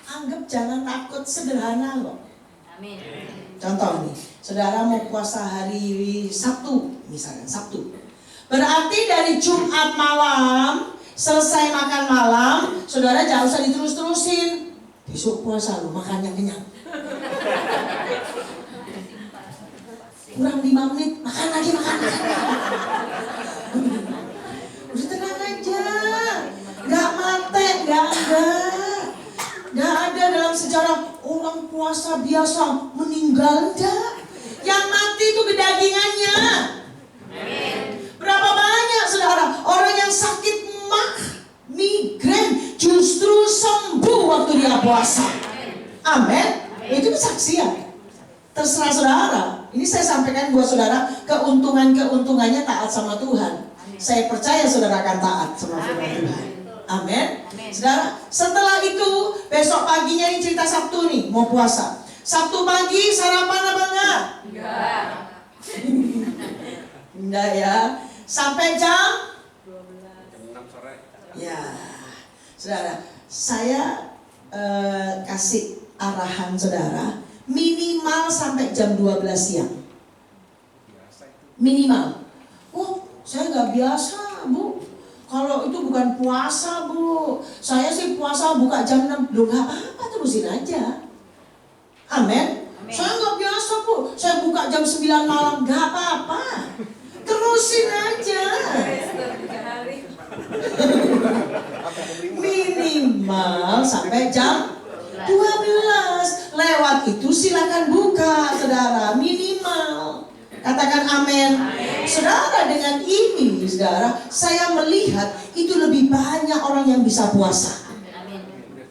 anggap jangan takut, sederhana loh. Amin. Contoh nih, saudara mau puasa hari Sabtu, misalkan Sabtu. Berarti dari Jumat malam, selesai makan malam, saudara jangan usah diterus-terusin. Besok puasa lo, makannya kenyang. Kurang 5 menit, makan lagi. Udah tenang aja. kita biasa meninggal enggak. Yang mati itu kedagingannya. Berapa banyak saudara orang yang sakit migrain justru sembuh waktu dia puasa. Amin. Itu kesaksian. Terserah saudara. Ini saya sampaikan buat saudara, keuntungannya taat sama Tuhan. Saya percaya saudara akan taat sama firman Tuhan. Amin. Saudara, setelah itu besok paginya ini cerita Sabtu nih, mau puasa. Sabtu pagi sarapan apa enggak? Enggak ya. Sampai jam 6 sore. ya. Saudara, saya kasih arahan saudara minimal sampai jam 12 siang. Minimal. Oh, saya nggak biasa, Bu. Kalau itu bukan puasa, Bu. Saya sih puasa buka jam 6. Loh, nggak apa-apa, terusin aja. Amin. Saya nggak biasa, Bu. Saya buka jam 9 malam. Nggak apa-apa. Terusin aja. Minimal sampai jam 12. Lewat itu silakan buka, saudara. Minimal. Katakan amin. Saudara, dengan ini, saudara, saya melihat itu lebih banyak orang yang bisa puasa.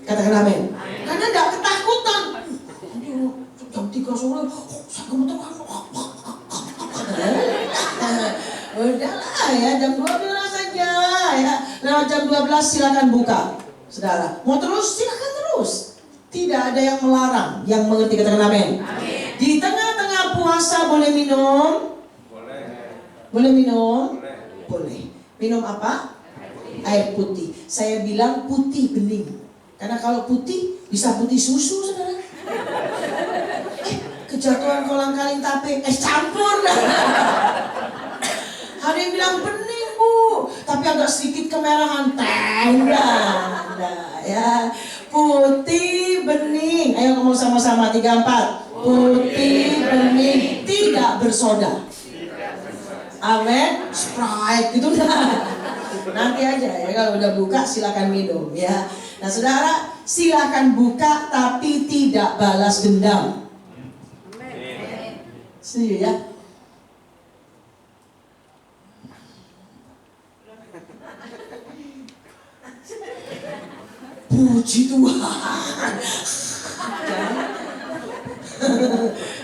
Katakan amin. Karena tidak ketakutan. Jam 3 sore, saya gemeteran. Udahlah ya, jam 12 saja ya. Lewat jam 12 silakan buka. Saudara, mau terus silakan terus. Tidak ada yang melarang. Yang mengerti katakan amin. Di tengah-tengah puasa boleh minum? Boleh minum? Boleh. Minum apa? Air putih. Saya bilang putih bening. Karena kalau putih bisa putih susu, saudara. Kejatuhan kolang kaling tape es campur. Ada yang bilang bening, Bu, tapi agak sedikit kemerahan. Enggak, ya. Putih bening. Ayo ngomong sama-sama 3, 4. Putih bening, tidak bersoda. Amin. Sprite gitu nah. Nanti aja ya, kalau udah buka silakan minum ya. Nah, saudara, silakan buka tapi tidak balas dendam. Setuju ya? Puji Tuhan.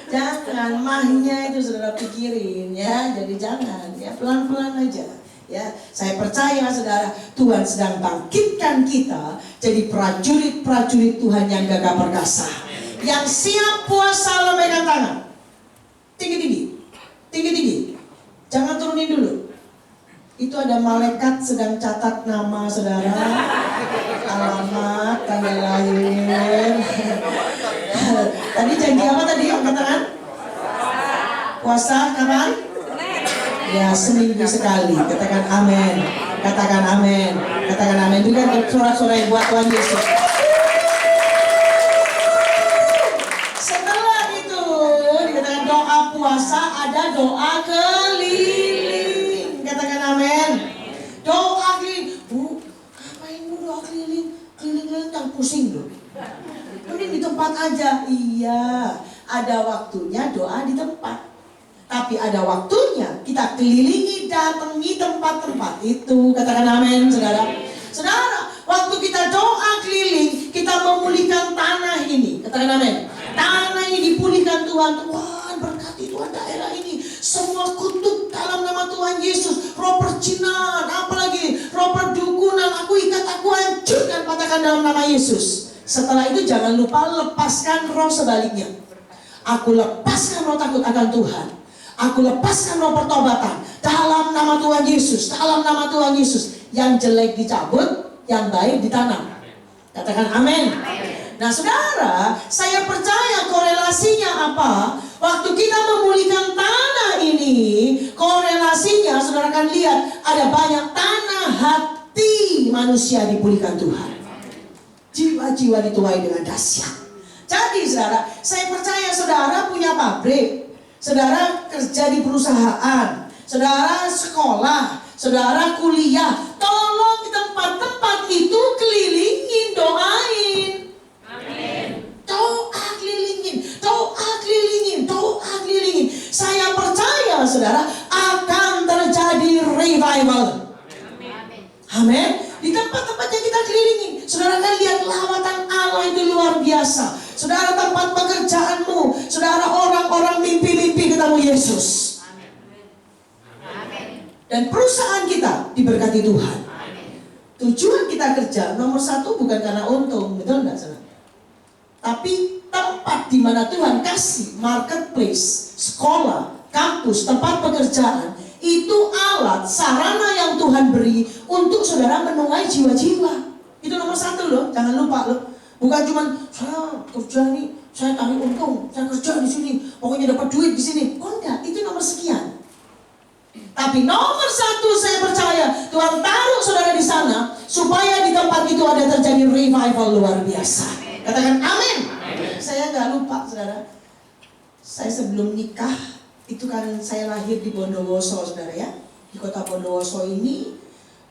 Jangan mahnya itu saudara pikirin ya. Jadi jangan ya, pelan-pelan aja ya. Saya percaya saudara, Tuhan sedang bangkitkan kita jadi prajurit-prajurit Tuhan yang gagah perkasa, yang siap puasa. Lambaikan tangan tinggi-tinggi, tinggi-tinggi. Jangan turunin dulu. Itu ada malaikat sedang catat nama saudara, alamat, tanggal lahir. Tadi janji apa tadi? Angkat tangan. Puasa kapan? Ya, seminggu sekali. Katakan amin. Katakan amin. Katakan amin. Berikan sorak-sorai buat Tuhan Yesus. Setelah itu dikatakan doa puasa, ada doa keliling. Katakan amin. Doa keliling. Bu, ngapain bu doa keliling? Keliling-keliling tak pusing loh. Mending di tempat aja. Iya, ada waktunya doa di tempat. Tapi ada waktunya kita kelilingi, datangi tempat-tempat itu. Katakan amin, saudara. Saudara, waktu kita doa keliling, kita memulihkan tanah ini. Katakan amin. Tanah ini dipulihkan Tuhan. Tuhan berkati Tuhan daerah ini. Semua kutuk dalam nama Tuhan Yesus. Roh percinan, apalagi roh perdukunan, aku ikat, aku hancurkan, patahkan dalam nama Yesus. Setelah itu jangan lupa lepaskan roh sebaliknya. Aku lepaskan roh takut akan Tuhan. Aku lepaskan roh pertobatan dalam nama Tuhan Yesus. Dalam nama Tuhan Yesus. Yang jelek dicabut, yang baik ditanam. Katakan amin. Nah saudara, saya percaya korelasinya apa? Waktu kita memulihkan tanah ini, korelasinya saudara akan lihat ada banyak tanah hati manusia dipulihkan Tuhan. Jiwa-jiwa dituai dengan dahsyat. Jadi saudara, saya percaya saudara punya pabrik, saudara kerja di perusahaan, saudara sekolah, saudara kuliah. Tolong di tempat-tempat itu kelilingin, doain. Amin. Doa kelilingin. Yesus. Dan perusahaan kita diberkati Tuhan. Tujuan kita kerja nomor satu bukan karena untung, betul nggak saudara? Tapi tempat di mana Tuhan kasih, marketplace, sekolah, kampus, tempat pekerjaan, itu alat, sarana yang Tuhan beri untuk saudara menuai jiwa-jiwa. Itu nomor satu loh, jangan lupa loh. Bukan cuma saya kerja nih, saya tarik untung, saya kerja di sini, pokoknya dapat duit di sini. Oh enggak, itu nomor sekian. Tapi nomor satu saya percaya Tuhan taruh saudara di sana supaya di tempat itu ada terjadi revival luar biasa. Katakan amin. Saya nggak lupa saudara. Saya sebelum nikah itu kan saya lahir di Bondowoso saudara ya. Di kota Bondowoso ini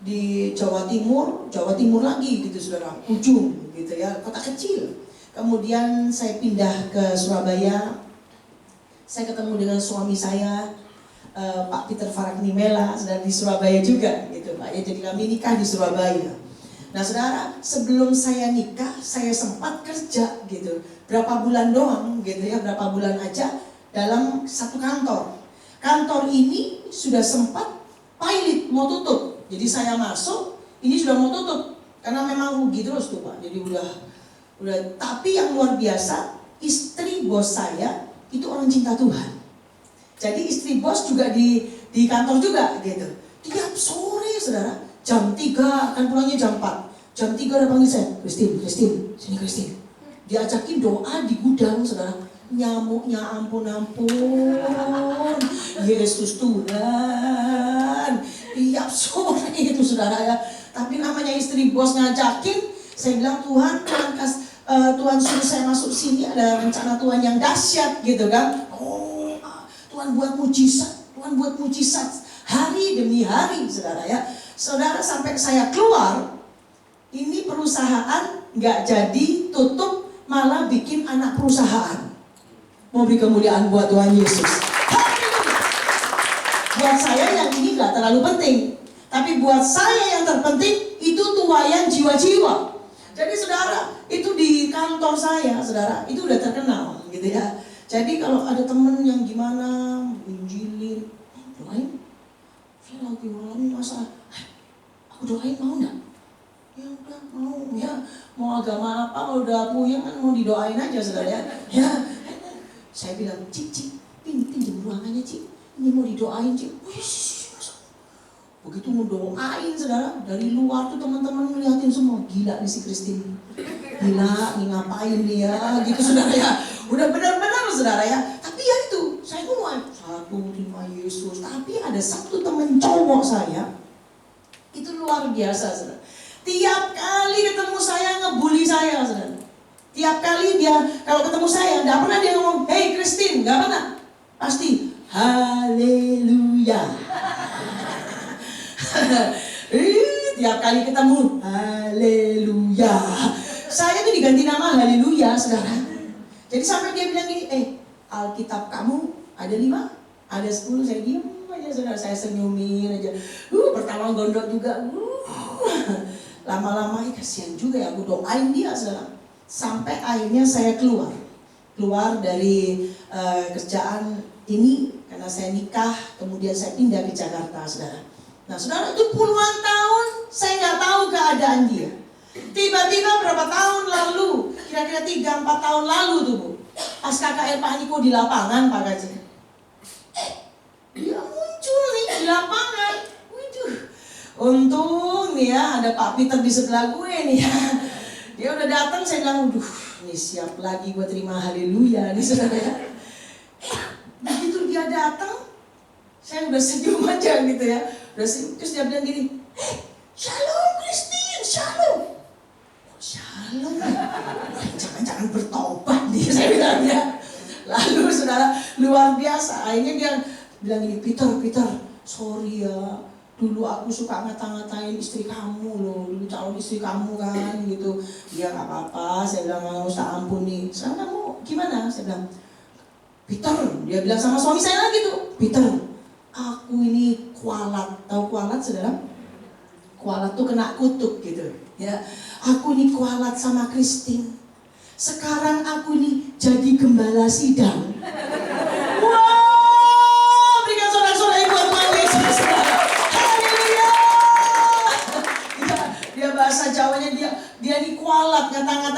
di Jawa Timur lagi gitu saudara, ujung gitu ya, kota kecil. Kemudian saya pindah ke Surabaya. Saya ketemu dengan suami saya, Pak Peter Faraknimela, saudara, di Surabaya juga gitu Pak ya. Jadi kami nikah di Surabaya. Nah saudara, sebelum saya nikah saya sempat kerja gitu, berapa bulan doang gitu ya, berapa bulan aja dalam satu kantor. Kantor ini sudah sempat pilot mau tutup. Jadi saya masuk, ini sudah mau tutup karena memang rugi terus tuh Pak. Jadi udah. Tapi yang luar biasa, istri bos saya itu orang cinta Tuhan. Jadi istri bos juga di kantor juga gitu. Tiap sore saudara, jam 3 kan pulangnya jam 4. Jam 3 udah panggil saya, Christine, sini Christine. Diajakin doa di gudang saudara. Nyamuknya ampun. Yesus Tuhan. Tiap sore itu saudara ya. Tapi namanya istri bos ngajakin, saya bilang Tuhan suruh saya masuk sini, ada rencana Tuhan yang dahsyat gitu kan. Oh, Tuhan buat mujizat hari demi hari saudara ya. Saudara, sampai saya keluar, ini perusahaan nggak jadi tutup, malah bikin anak perusahaan. Mau beri kemuliaan buat Tuhan Yesus. Buat saya yang ini nggak terlalu penting, tapi buat saya yang terpenting itu tuayan jiwa-jiwa. Jadi saudara, itu di kantor saya saudara, itu udah terkenal gitu ya. Jadi kalau ada temen yang gimana, injilin, doain, saya lagi mengalami masalah, aku doain mau nggak? Ya udah mau ya, mau agama apa, udah puyeng kan mau didoain aja saudara ya. Ya, saya bilang, Cik, pinjam ruangannya Cik, ini mau didoain Cik. Begitu mau doain saudara, dari luar tuh teman-teman ngeliatin semua, gila nih si Christine, gila nih ngapain dia gitu saudara ya. Udah benar-benar saudara ya. Tapi ya itu, saya ngomong satu terima Yesus. Tapi ada satu teman cowok saya, itu luar biasa saudara. Tiap kali ketemu saya ngebully saya saudara. Tiap kali dia kalau ketemu saya, nggak pernah dia ngomong, hey Christine, nggak pernah. Pasti haleluya. Tiap kali ketemu haleluya. Saya tuh diganti nama haleluya saudara. Jadi sampai dia bilang gini, Alkitab kamu ada 5, ada 10. Saya diam aja saudara, saya senyumin aja. Pertama gondok juga. Lama-lama kasihan juga ya, aku doain dia saudara. Sampai akhirnya saya keluar dari kerjaan ini karena saya nikah, kemudian saya pindah ke Jakarta saudara. Nah saudara, itu puluhan tahun saya nggak tahu keadaan dia. Tiba-tiba berapa tahun lalu, kira-kira 3-4 tahun lalu tuh Bu, pas KKR Pak Niko di lapangan Pak Gaji, dia muncul nih di lapangan. Waduh, untung nih ya ada Pak Peter di sebelah gue nih ya. Dia udah datang, saya bilang, waduh, ini siap lagi buat terima haleluya nih saudara ya. Begitu dia datang, saya udah senyum aja gitu ya. Terus dia bilang gini, Shalom Christine, Shalom. Shalom, jangan bertobat dia, saya bilang ya. Lalu saudara, luar biasa. Akhirnya dia bilang gini, Peter, sorry ya, dulu aku suka ngata-ngatain istri kamu loh, dulu calon istri kamu kan gitu. Ya gak apa-apa, saya bilang nggak usah ampuni. Sekarang kamu gimana? Saya bilang, Peter, dia bilang sama suami saya lagi tuh, Peter, aku ini kualat. Tahu kualat saudara? Kualat tuh kena kutuk gitu ya. Aku ini kualat sama Christine. Sekarang aku ini jadi gembala sidang. Wow,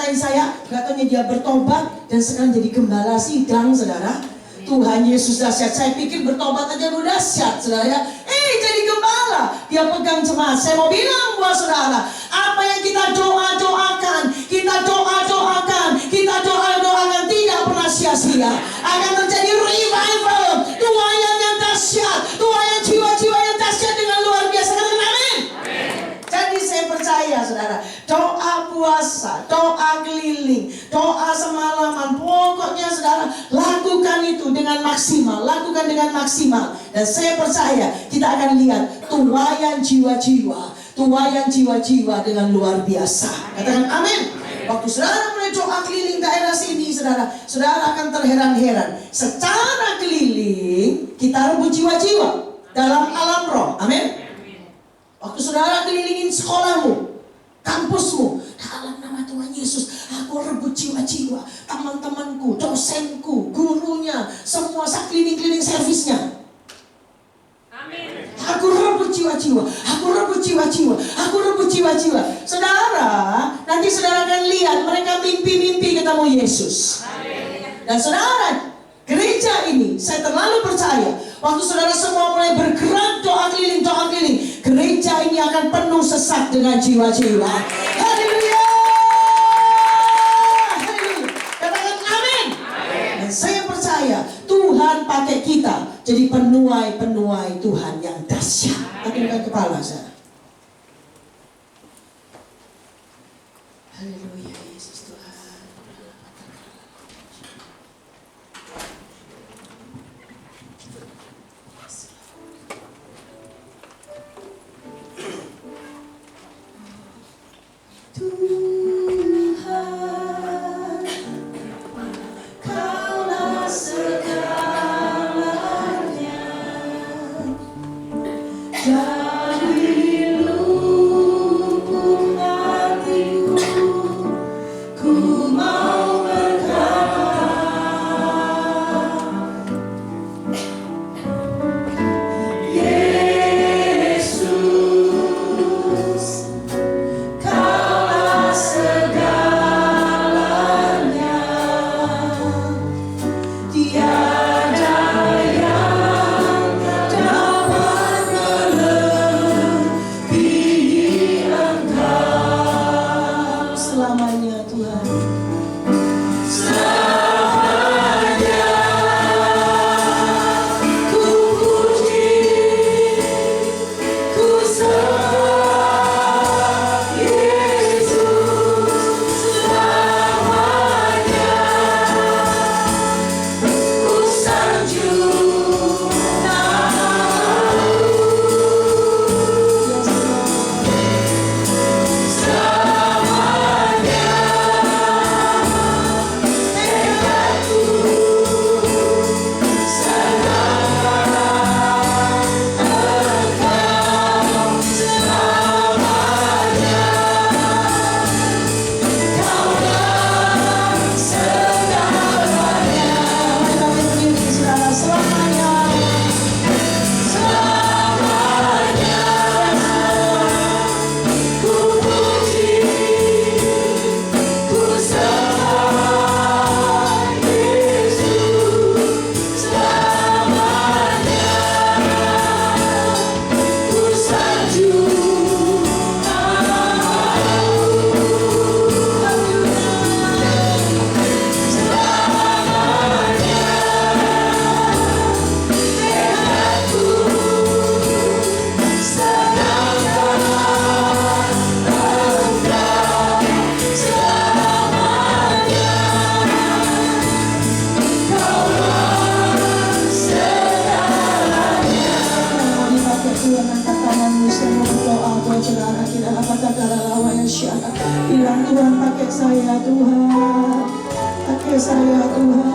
nyertain saya, gak taunya dia bertobat dan sekarang jadi gembala sidang, saudara. Tuhan Yesus dahsyat. Saya pikir bertobat aja udah dahsyat, saudara ya. Jadi gembala, dia pegang jemaat. Saya mau bilang buat saudara, apa yang kita doakan, kita doakan tidak pernah sia-sia. Akan terjadi revival, tuayan yang dahsyat, tuayan jiwa-jiwa yang dahsyat dengan luar biasa. Katakan amin. Jadi saya percaya saudara, doa puasa, doa keliling, doa semalaman, pokoknya saudara lakukan itu dengan maksimal, dan saya percaya kita akan lihat tuayan jiwa-jiwa dengan luar biasa. Katakan amin. Waktu saudara mulai doa keliling daerah sini, saudara akan terheran-heran. Secara keliling kita rebut jiwa-jiwa dalam alam roh. Amin. Waktu saudara kelilingin sekolahmu, kampusmu, dalam nama Tuhan Yesus, aku rebut jiwa-jiwa, teman-temanku, dosenku, gurunya, semua keliling-keliling servisnya. Amin. Aku rebut jiwa-jiwa. Saudara, nanti saudara akan lihat mereka mimpi-mimpi ketemu Yesus. Dan saudara, gereja ini saya terlalu percaya, waktu saudara semua mulai bergerak doa keliling, gereja ini akan penuh sesak dengan jiwa-jiwa. Haleluya. Katakan amin. Dan saya percaya Tuhan pakai kita jadi penuai Tuhan yang dahsyat. Angkat kepala saya. Haleluya, Yesus Tuhan. Tuhan, Kaulah segalanya. Dari lubuk hatiku, ku mau berkata, Yesus, Kaulah segalanya. Tiada yang dapat melebihi Engkau selamanya, Tuhan. Selamanya ku puji, ku sembah Yesus. Selamanya ku sanjung namamu. Selamanya tekadku sembah Engkau. Selamanya Kaulah segalanya. Mereka berdiri saudara, selamanya. Selamanya ku puji, ku sembah Yesus. Selamanya ku sanjung namamu. Selamanya tekadku sedangkan Engkau. Selamanya Kaulah segalanya. Dipakai Tuhan, angkat tanganmu, saya mau berdoa buat saudara. Kita katakan lawa yang syara. Bilang Tuhan pakai saya Tuhan, pakai saya Tuhan.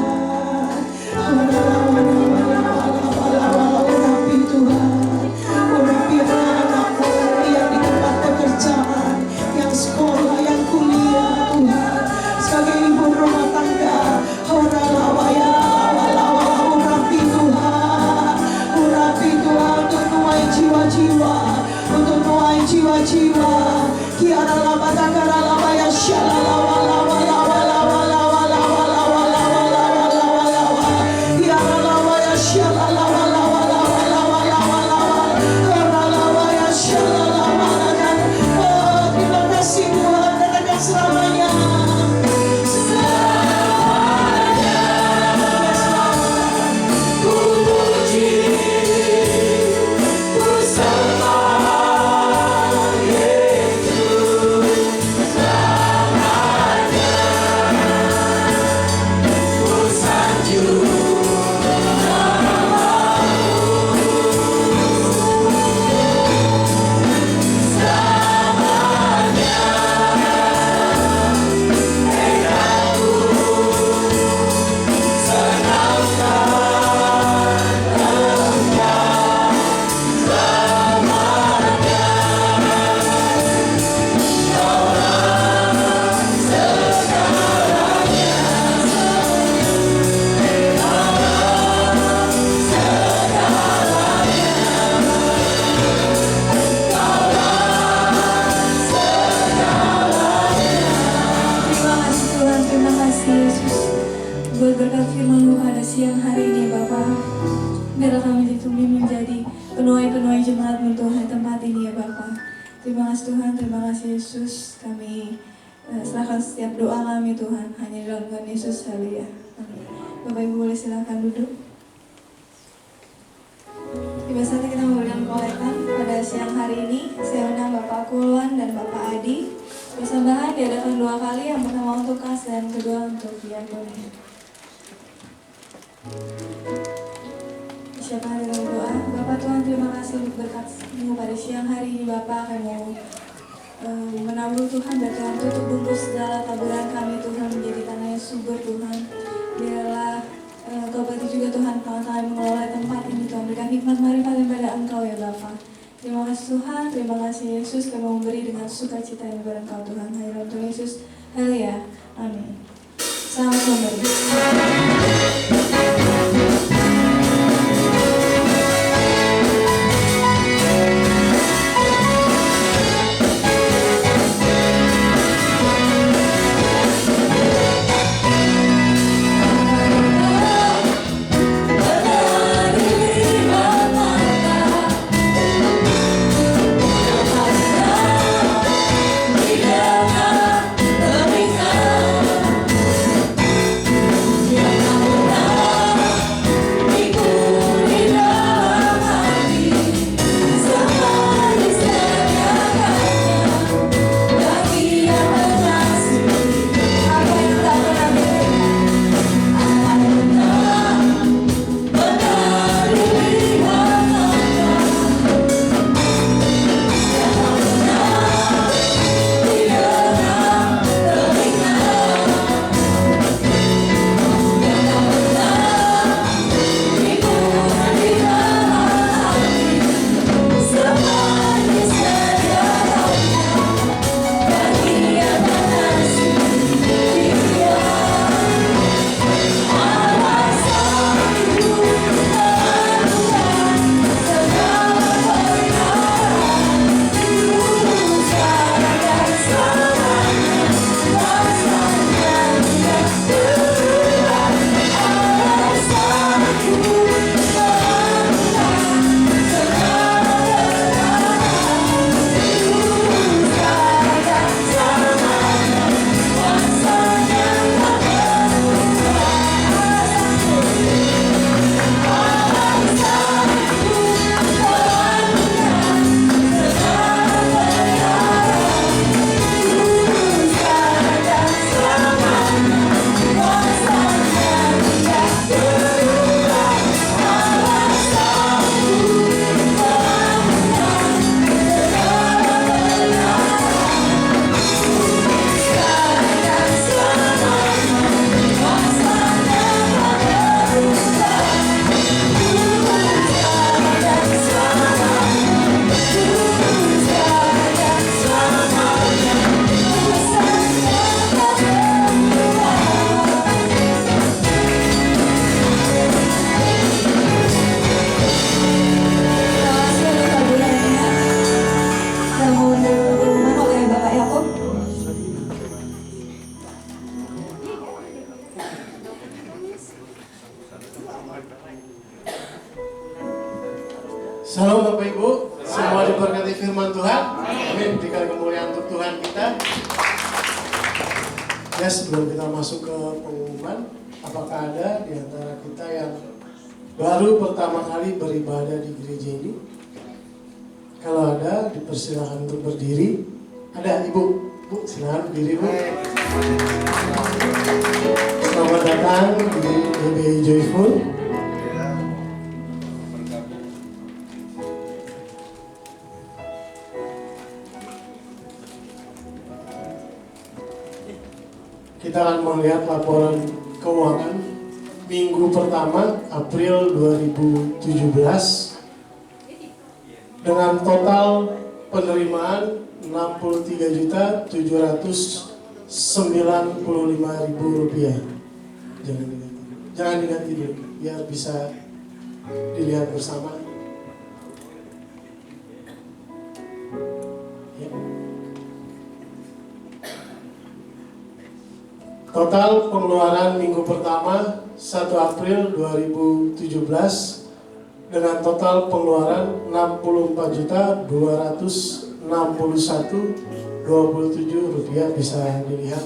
Urapi Tuhan, urapi anak-anakmu yang di tempat pekerjaan, yang sekolah, yang kuliah Tuhan. Sebagai ibu rumah tangga, urapi Tuhan, untuk nuai jiwa-jiwa, untuk nuai jiwa-jiwa. Kiara lama takara lama ya syala lawa pada siang hari ini Bapa, biarlah kami menjadi penuai jemaat-Mu Tuhan tempat ini ya Bapa. Terima kasih Tuhan, terima kasih Yesus. Kami serahkan setiap doa kami Tuhan hanya di dalam Tuhan Yesus. Haleluya. Amin. Bapak Ibu boleh silakan duduk. Tiba saatnya kita memberikan kolektan pada siang hari ini. Saya undang Bapak Kulwan dan Bapak Adi. Persembahan diadakan 2 kali, yang pertama untuk kas dan kedua untuk diakoni. Siapa yang dalam doa? Bapak Tuhan, terima kasih untuk berkat-Mu pada siang hari ini Bapak. Kami mau menabur Tuhan, dan Tuhan tutup bungkus segala taburan kami Tuhan menjadi tanah yang subur Tuhan. Biarlah Kau berkati juga Tuhan kalau kami mengelola tempat ini Tuhan. Berikan hikmat marifat daripada Engkau ya Bapa. Terima kasih Tuhan, terima kasih Yesus. Kami memberi dengan sukacita yang daripada Engkau Tuhan. Hanya Tuhan Yesus. Haleluya. Amin. Selamat kembali. Salam Bapak Ibu, semua diberkati firman Tuhan. Amin. Berikan kemuliaan untuk Tuhan kita. Ya, sebelum kita masuk ke pengumuman, apakah ada di antara kita yang baru pertama kali beribadah di gereja ini? Kalau ada, dipersilakan untuk berdiri. Ada Ibu, Bu, silakan berdiri Bu. Selamat datang di GBI Joyful. Kita akan melihat laporan keuangan minggu pertama April 2017 dengan total penerimaan Rp63.795.000. Jangan diganti dulu, biar bisa dilihat bersama. Total pengeluaran minggu pertama 1 April 2017 dengan total pengeluaran Rp64.261.27 bisa dilihat.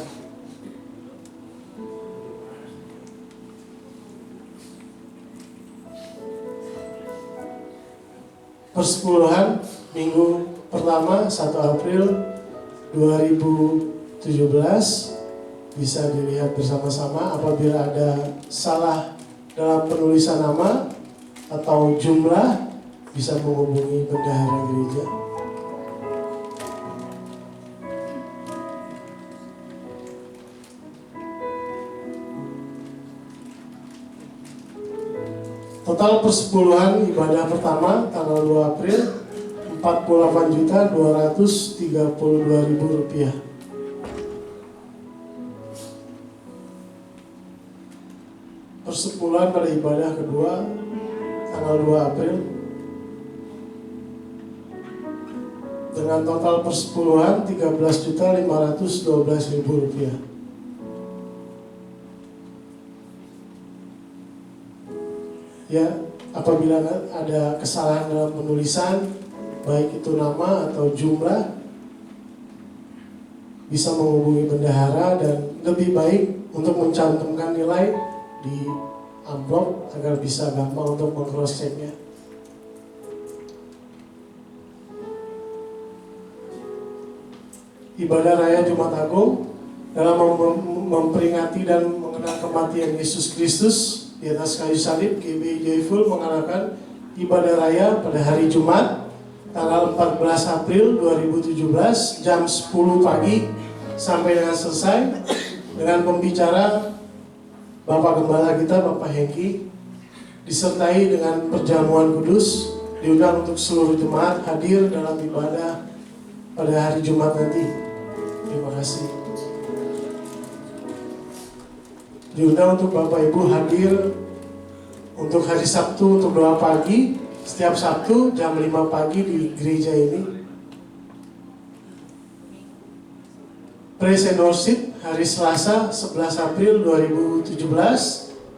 Persepuluhan minggu pertama 1 April 2017 bisa dilihat bersama-sama. Apabila ada salah dalam penulisan nama atau jumlah, bisa menghubungi bendahara gereja. Total persepuluhan ibadah pertama tanggal 2 April Rp48.232.000. Persepuluhan pada ibadah kedua tanggal 2 April dengan total persepuluhan Rp13.512.000. Ya, apabila ada kesalahan dalam penulisan, baik itu nama atau jumlah, bisa menghubungi bendahara, dan lebih baik untuk mencantumkan nilai di amplop agar bisa gampang untuk meng-cross check-nya. Ibadah Raya Jumat Agung dalam memperingati dan mengenang kematian Yesus Kristus di atas kayu salib, GBI Joyful mengadakan ibadah raya pada hari Jumat tanggal 14 April 2017 jam 10 pagi sampai dengan selesai dengan pembicara Bapak Gembala kita, Bapak Hengki, disertai dengan perjamuan kudus. Diundang untuk seluruh jemaat hadir dalam ibadah pada hari Jumat nanti. Terima kasih. Diundang untuk Bapak Ibu hadir untuk hari Sabtu untuk doa pagi setiap Sabtu jam 5 pagi di gereja ini. Praise and Worship hari Selasa 11 April 2017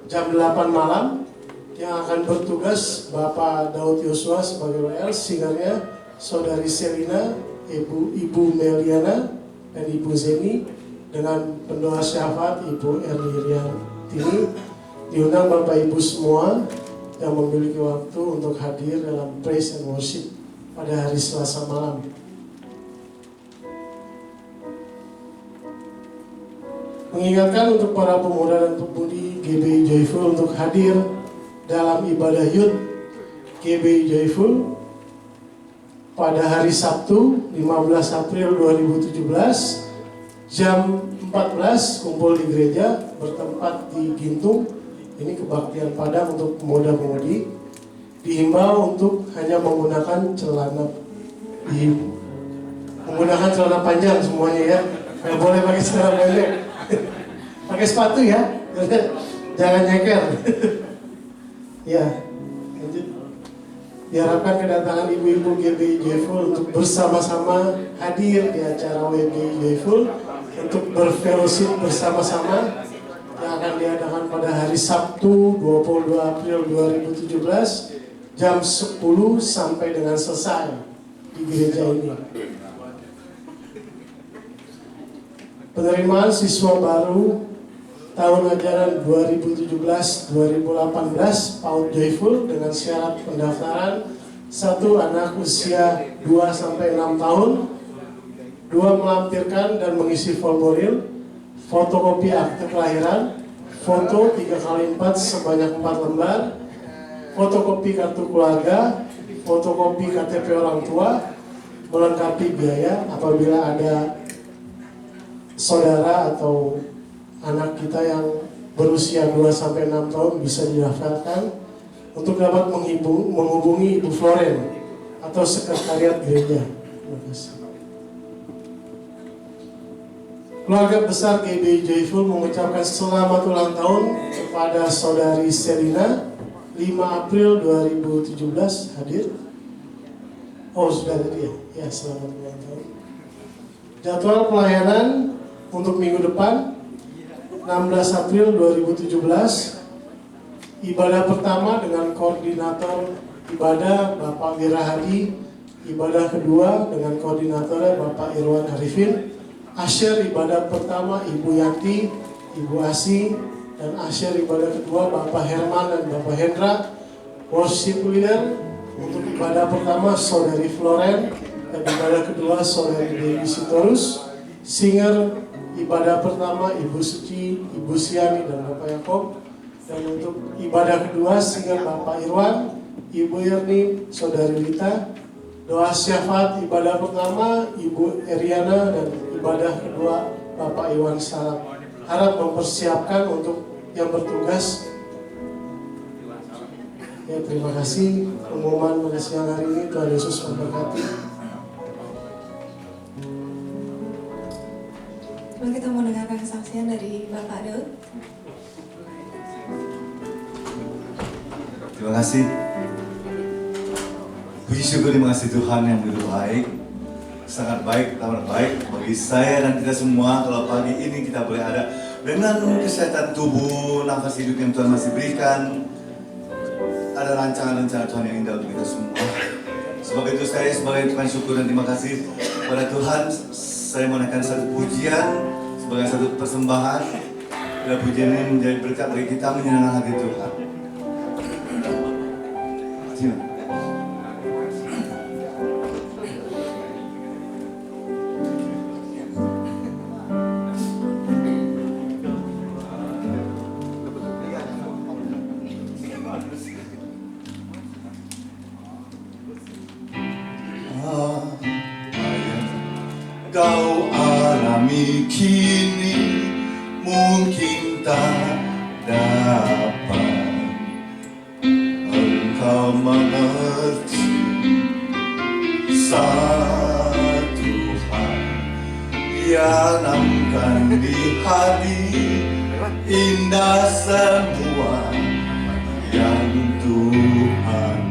jam 8 malam yang akan bertugas Bapak Daud Yosua sebagai WL, singernya Saudari Selina, Ibu Meliana dan Ibu Zeni, dengan pendoa syafaat Ibu Erliriantini. Diundang Bapak Ibu semua yang memiliki waktu untuk hadir dalam Praise and Worship pada hari Selasa malam. Mengingatkan untuk para pemuda dan pemudi GBI Joyful untuk hadir dalam ibadah Youth GBI Joyful pada hari Sabtu 15 April 2017 jam 14 kumpul di gereja bertempat di Gintung. Ini kebaktian Padang untuk pemuda-pemudi. Dihimbau untuk hanya menggunakan celana panjang semuanya ya. Nggak boleh pakai celana pendek. Pakai sepatu ya. Jangan nyeker. Ya. Lanjut. Diharapkan kedatangan ibu-ibu GBI Joyful untuk bersama-sama hadir di acara WGI Joyful untuk berfellowship bersama-sama yang akan diadakan pada hari Sabtu 22 April 2017 jam 10 sampai dengan selesai di gereja ini. Penerimaan siswa baru tahun ajaran 2017-2018 PAUD Joyful dengan syarat pendaftaran: 1. Anak usia 2-6 tahun, 2. Melampirkan dan mengisi formulir, fotokopi akte kelahiran, foto 3x4 sebanyak 4 lembar, fotokopi kartu keluarga, fotokopi KTP orang tua, melengkapi biaya. Apabila ada saudara atau anak kita yang berusia 2-6 tahun bisa didaftarkan untuk dapat menghubungi Ibu Floren atau sekretariat gereja. Terima kasih. Keluarga besar GBI Joyful mengucapkan selamat ulang tahun kepada Saudari Selina 5 April 2017 hadir. Oh, sudah tadi ya? Ya, selamat ulang tahun. Jadwal pelayanan untuk minggu depan 16 April 2017 ibadah pertama dengan koordinator ibadah Bapak Wirahadi, ibadah kedua dengan koordinatornya Bapak Irwan Arifin, asyir ibadah pertama Ibu Yanti, Ibu Asi, dan asyir ibadah kedua Bapak Herman dan Bapak Hendra. Worship leader untuk ibadah pertama Saudari Floren, dan ibadah kedua Saudari Dewi Sitorus. Singer ibadah pertama Ibu Suci, Ibu Siani, dan Bapak Yakob. Dan untuk ibadah kedua singer Bapak Irwan, Ibu Yerni, Saudari Lita. Doa syafaat ibadah pertama Ibu Eriana, dan ibadah kedua Bapak Iwan Salam. Harap mempersiapkan untuk yang bertugas. Ya, terima kasih pengumuman pada siang hari ini. Tuhan Yesus memberkati. Lalu kita mau dengarkan kesaksian dari Bapak Daud. Terima kasih. Puji syukur, terima kasih Tuhan yang begitu baik. Sangat baik, amat baik bagi saya dan kita semua kalau pagi ini kita boleh ada dengan kesehatan tubuh, nafas hidup yang Tuhan masih berikan. Ada rancangan-rancangan Tuhan yang indah untuk kita semua. Sebab itu saya sebagai Tuhan syukur dan terima kasih kepada Tuhan. Saya menaikkan satu pujian sebagai satu persembahan. Dan pujian ini menjadi berkat bagi kita, menyenangkan hati Tuhan. Terima. Kau alami kini mungkin tak dapat engkau mengerti satu hal yang akan di hati indah semua yang Tuhan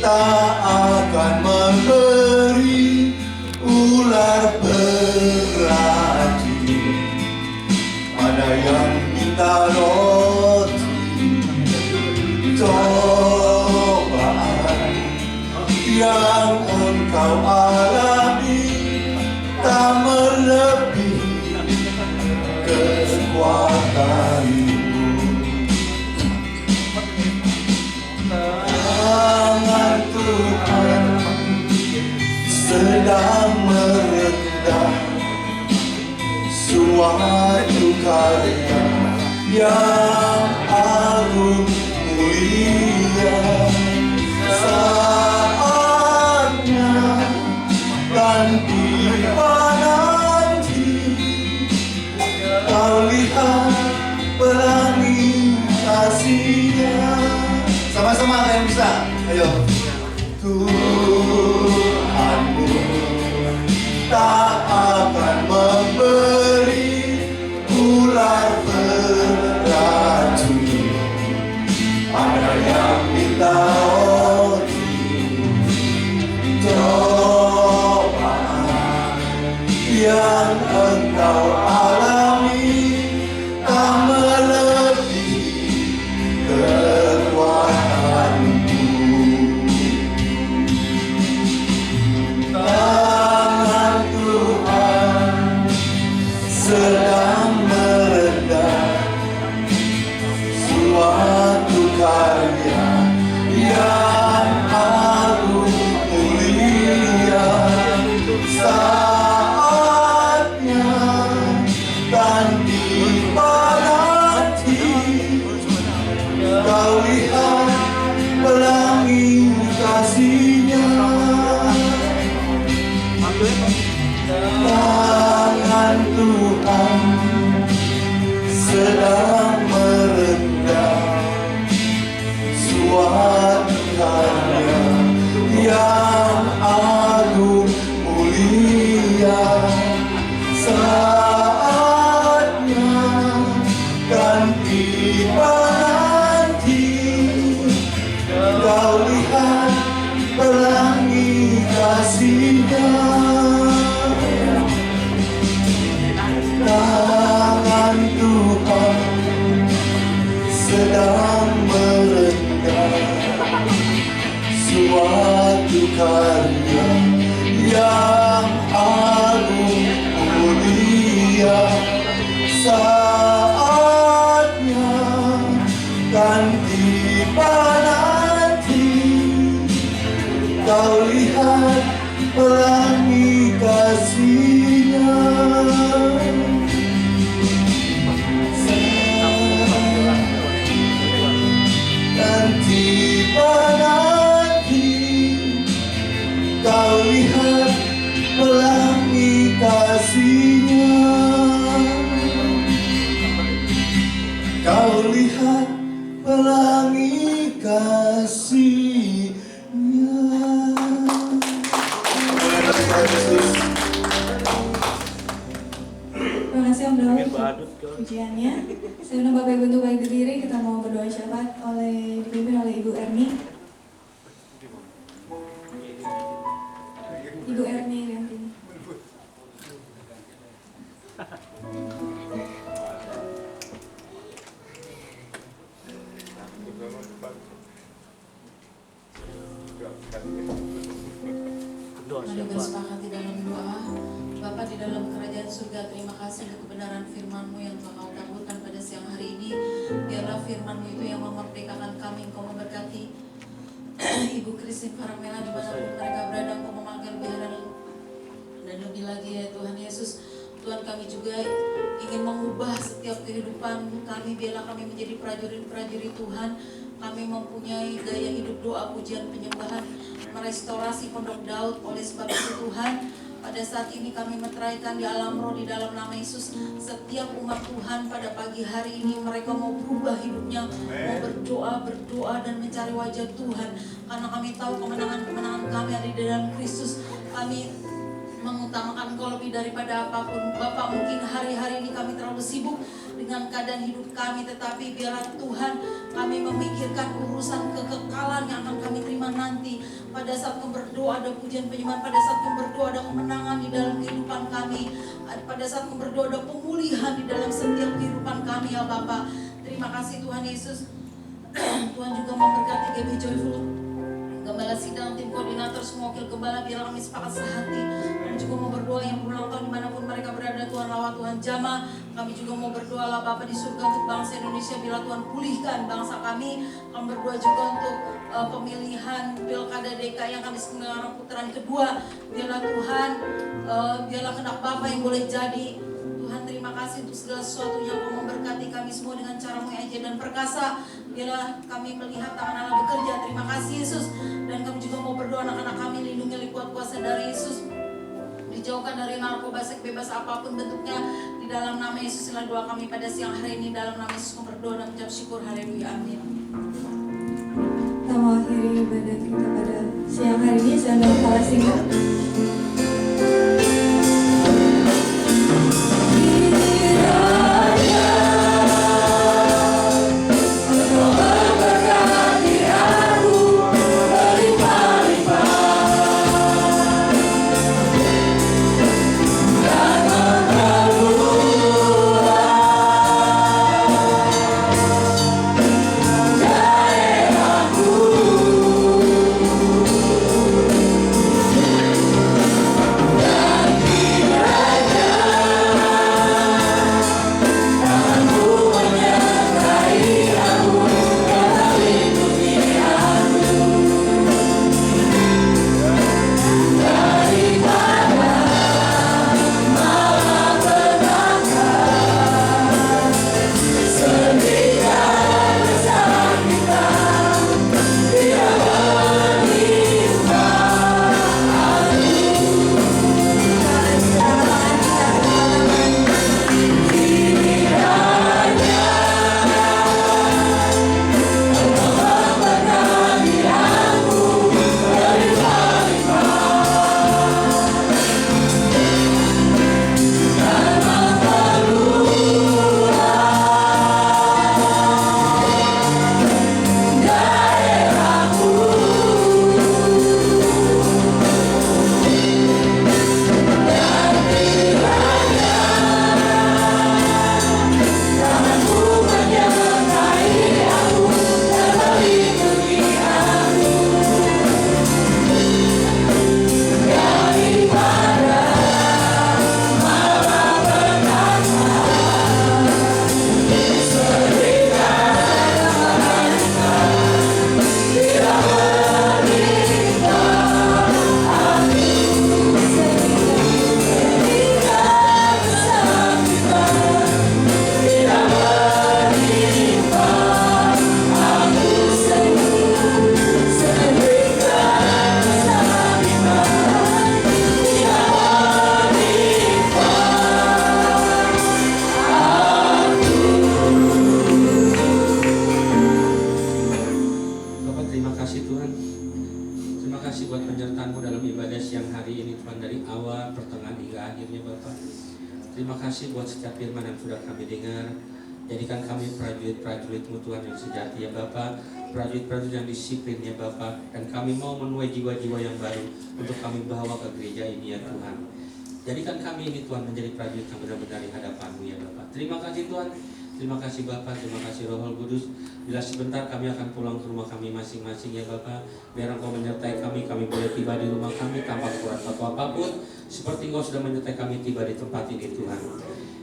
tak akan memberi ular beracun pada yang minta roti. Cobaan yang engkau alami tak melebihi kekuatanmu. Tangan Tuhan sedang meredam suatu karya yang agung mulia. Saatnya dan tiba nanti kau lihat pelangi kasih-Nya. Sama-sama yang bisa, ayo. Tuhanmu tak akan memberi ular beracun pada yang minta roti. Cobaan yang engkau alami tak melebihi kekuatanmu. Tangan Tuhan sedang meredam suatu karya yang agung mulia. Saatnya dan tiba nanti kau lihat pelangi kasih-Nya. Tangan Tuhan sedang meredam suatu karya yang agung mulia. Saatnya dan tiba nanti kau lihat pelangi kasih-Nya. saatnya kan tiba nanti, kau lihat pelangi kasihnya. Dan tiba nanti, kau lihat pelangi kasihnya. Kau lihat pelangi kasihnya. Terima kasih Om Daud untuk pujiannya. Saya undang Bapak Ibu untuk baik berdiri, kita mau berdoa syafaat dipimpin oleh Ibu Erni. Ibu Erni Riantini. Mari bersepakat di dalam doa. Bapa di dalam kerajaan surga, terima kasih untuk kebenaran firman-Mu yang telah Kau taburkan pada siang hari ini. Biarlah firman-Mu itu yang memerdekakan kami. Engkau memberkati Ibu Christine Paramela dimanapun mereka berada. Engkau memakai lebih dan lebih lagi ya Tuhan Yesus. Tuhan, kami juga ingin mengubah setiap kehidupan kami. Biarlah kami menjadi prajurit-prajurit Tuhan. Kami mempunyai gaya hidup doa, pujian, penyembahan, merestorasi Pondok Daud. Oleh sebab itu Tuhan, pada saat ini kami meteraikan di alam roh di dalam nama Yesus. Setiap umat Tuhan pada pagi hari ini mereka mau berubah hidupnya, mau berdoa dan mencari wajah Tuhan. Karena kami tahu kemenangan-kemenangan kami ada di dalam Kristus. Kami mengutamakan Engkau lebih daripada apapun. Bapak, mungkin hari-hari ini kami terlalu sibuk dengan keadaan hidup kami, tetapi biarlah Tuhan kami memikirkan urusan kekekalan yang akan kami terima nanti. Pada saat kami berdoa ada pujian penyembahan, pada saat kami berdoa ada kemenangan di dalam kehidupan kami, pada saat kami berdoa ada pemulihan di dalam setiap kehidupan kami ya Bapak. Terima kasih Tuhan Yesus. Tuhan juga memberkati GB Joyful, Gembala Sidang, tim koordinator, semua wakil gembala, biarlah kami sepakat sehati. Kami juga mau berdoa yang berulang tahun dimanapun mereka berada. Tuhan lawat, Tuhan jamah. Kami juga mau berdoa lah Bapa di surga untuk bangsa Indonesia. Bila Tuhan pulihkan bangsa kami. Kami berdoa juga untuk pemilihan Pilkada DKI yang kami sekarang putaran kedua. Biarlah Tuhan, biarlah kehendak Bapa yang boleh jadi. Tuhan, terima kasih untuk segala sesuatunya. Kau memberkati kami semua dengan cara-Mu yang ajaib dan perkasa. Biarlah kami melihat tangan Allah bekerja. Terima kasih Yesus. Dan kami juga mau berdoa anak-anak kami, lindungi likuat kuasa dari Yesus. Dijauhkan dari narkoba, seks bebas apapun bentuknya. Di dalam nama Yesus inilah doa kami pada siang hari ini. Dalam nama Yesus kami berdoa dan mengucap syukur. Haleluya, amin. Kita mau akhiri ibadah kita pada siang hari ini. Saya undang para singer. Terima kasih buat setiap firman yang sudah kami dengar. Jadikan kami prajurit-prajurit-Mu Tuhan yang sejati ya Bapa, prajurit-prajurit yang disiplin ya Bapa, dan kami mau menuai jiwa-jiwa yang baru untuk kami bawa ke gereja ini ya Tuhan. Jadikan kami ini Tuhan menjadi prajurit yang benar-benar di hadapan-Mu ya Bapa. Terima kasih Tuhan, terima kasih Bapa, terima kasih Roh Kudus. Bila sebentar kami akan pulang ke rumah kami masing-masing ya Bapa, biar Engkau menyertai kami boleh tiba di rumah kami tanpa kekurangan satu apapun, seperti Engkau sudah menyertai kami tiba di tempat ini Tuhan.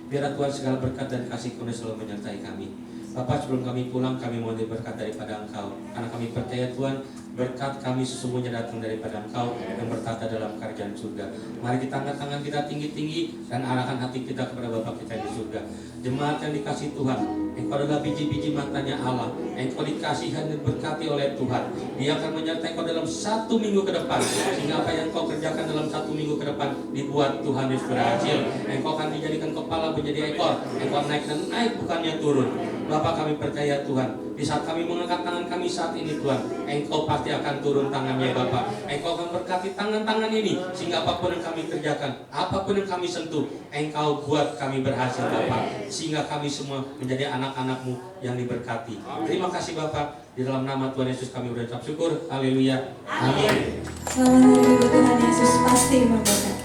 Biar Tuhan segala berkat dan kasih karunia selalu menyertai kami. Bapak, sebelum kami pulang, kami mohon berkat daripada Engkau, karena kami percaya Tuhan, berkat kami sesungguhnya datang daripada Engkau yang bertata dalam kerajaan surga. Mari kita angkat tangan kita tinggi-tinggi dan arahkan hati kita kepada Bapa kita di surga. Jemaat yang dikasih Tuhan, Engkau adalah biji-biji matanya Allah. Engkau dikasihan dan berkati oleh Tuhan. Dia akan menyertai Engkau dalam 1 minggu ke depan, sehingga apa yang Engkau kerjakan dalam 1 minggu ke depan dibuat Tuhan Yesus berhasil. Engkau akan dijadikan kepala menjadi ekor. Engkau naik dan naik, bukannya turun. Bapak, kami percaya Tuhan, di saat kami mengangkat tangan kami saat ini Tuhan, Engkau pasti akan turun tangannya Bapak. Engkau akan berkati tangan-tangan ini, sehingga apapun yang kami kerjakan, apapun yang kami sentuh, Engkau buat kami berhasil Bapak, sehingga kami semua menjadi anak-anak-Mu yang diberkati. Terima kasih Bapak, di dalam nama Tuhan Yesus kami berucap syukur. Haleluya. Amin. Selamat hari Minggu, Tuhan Yesus pasti memberkati.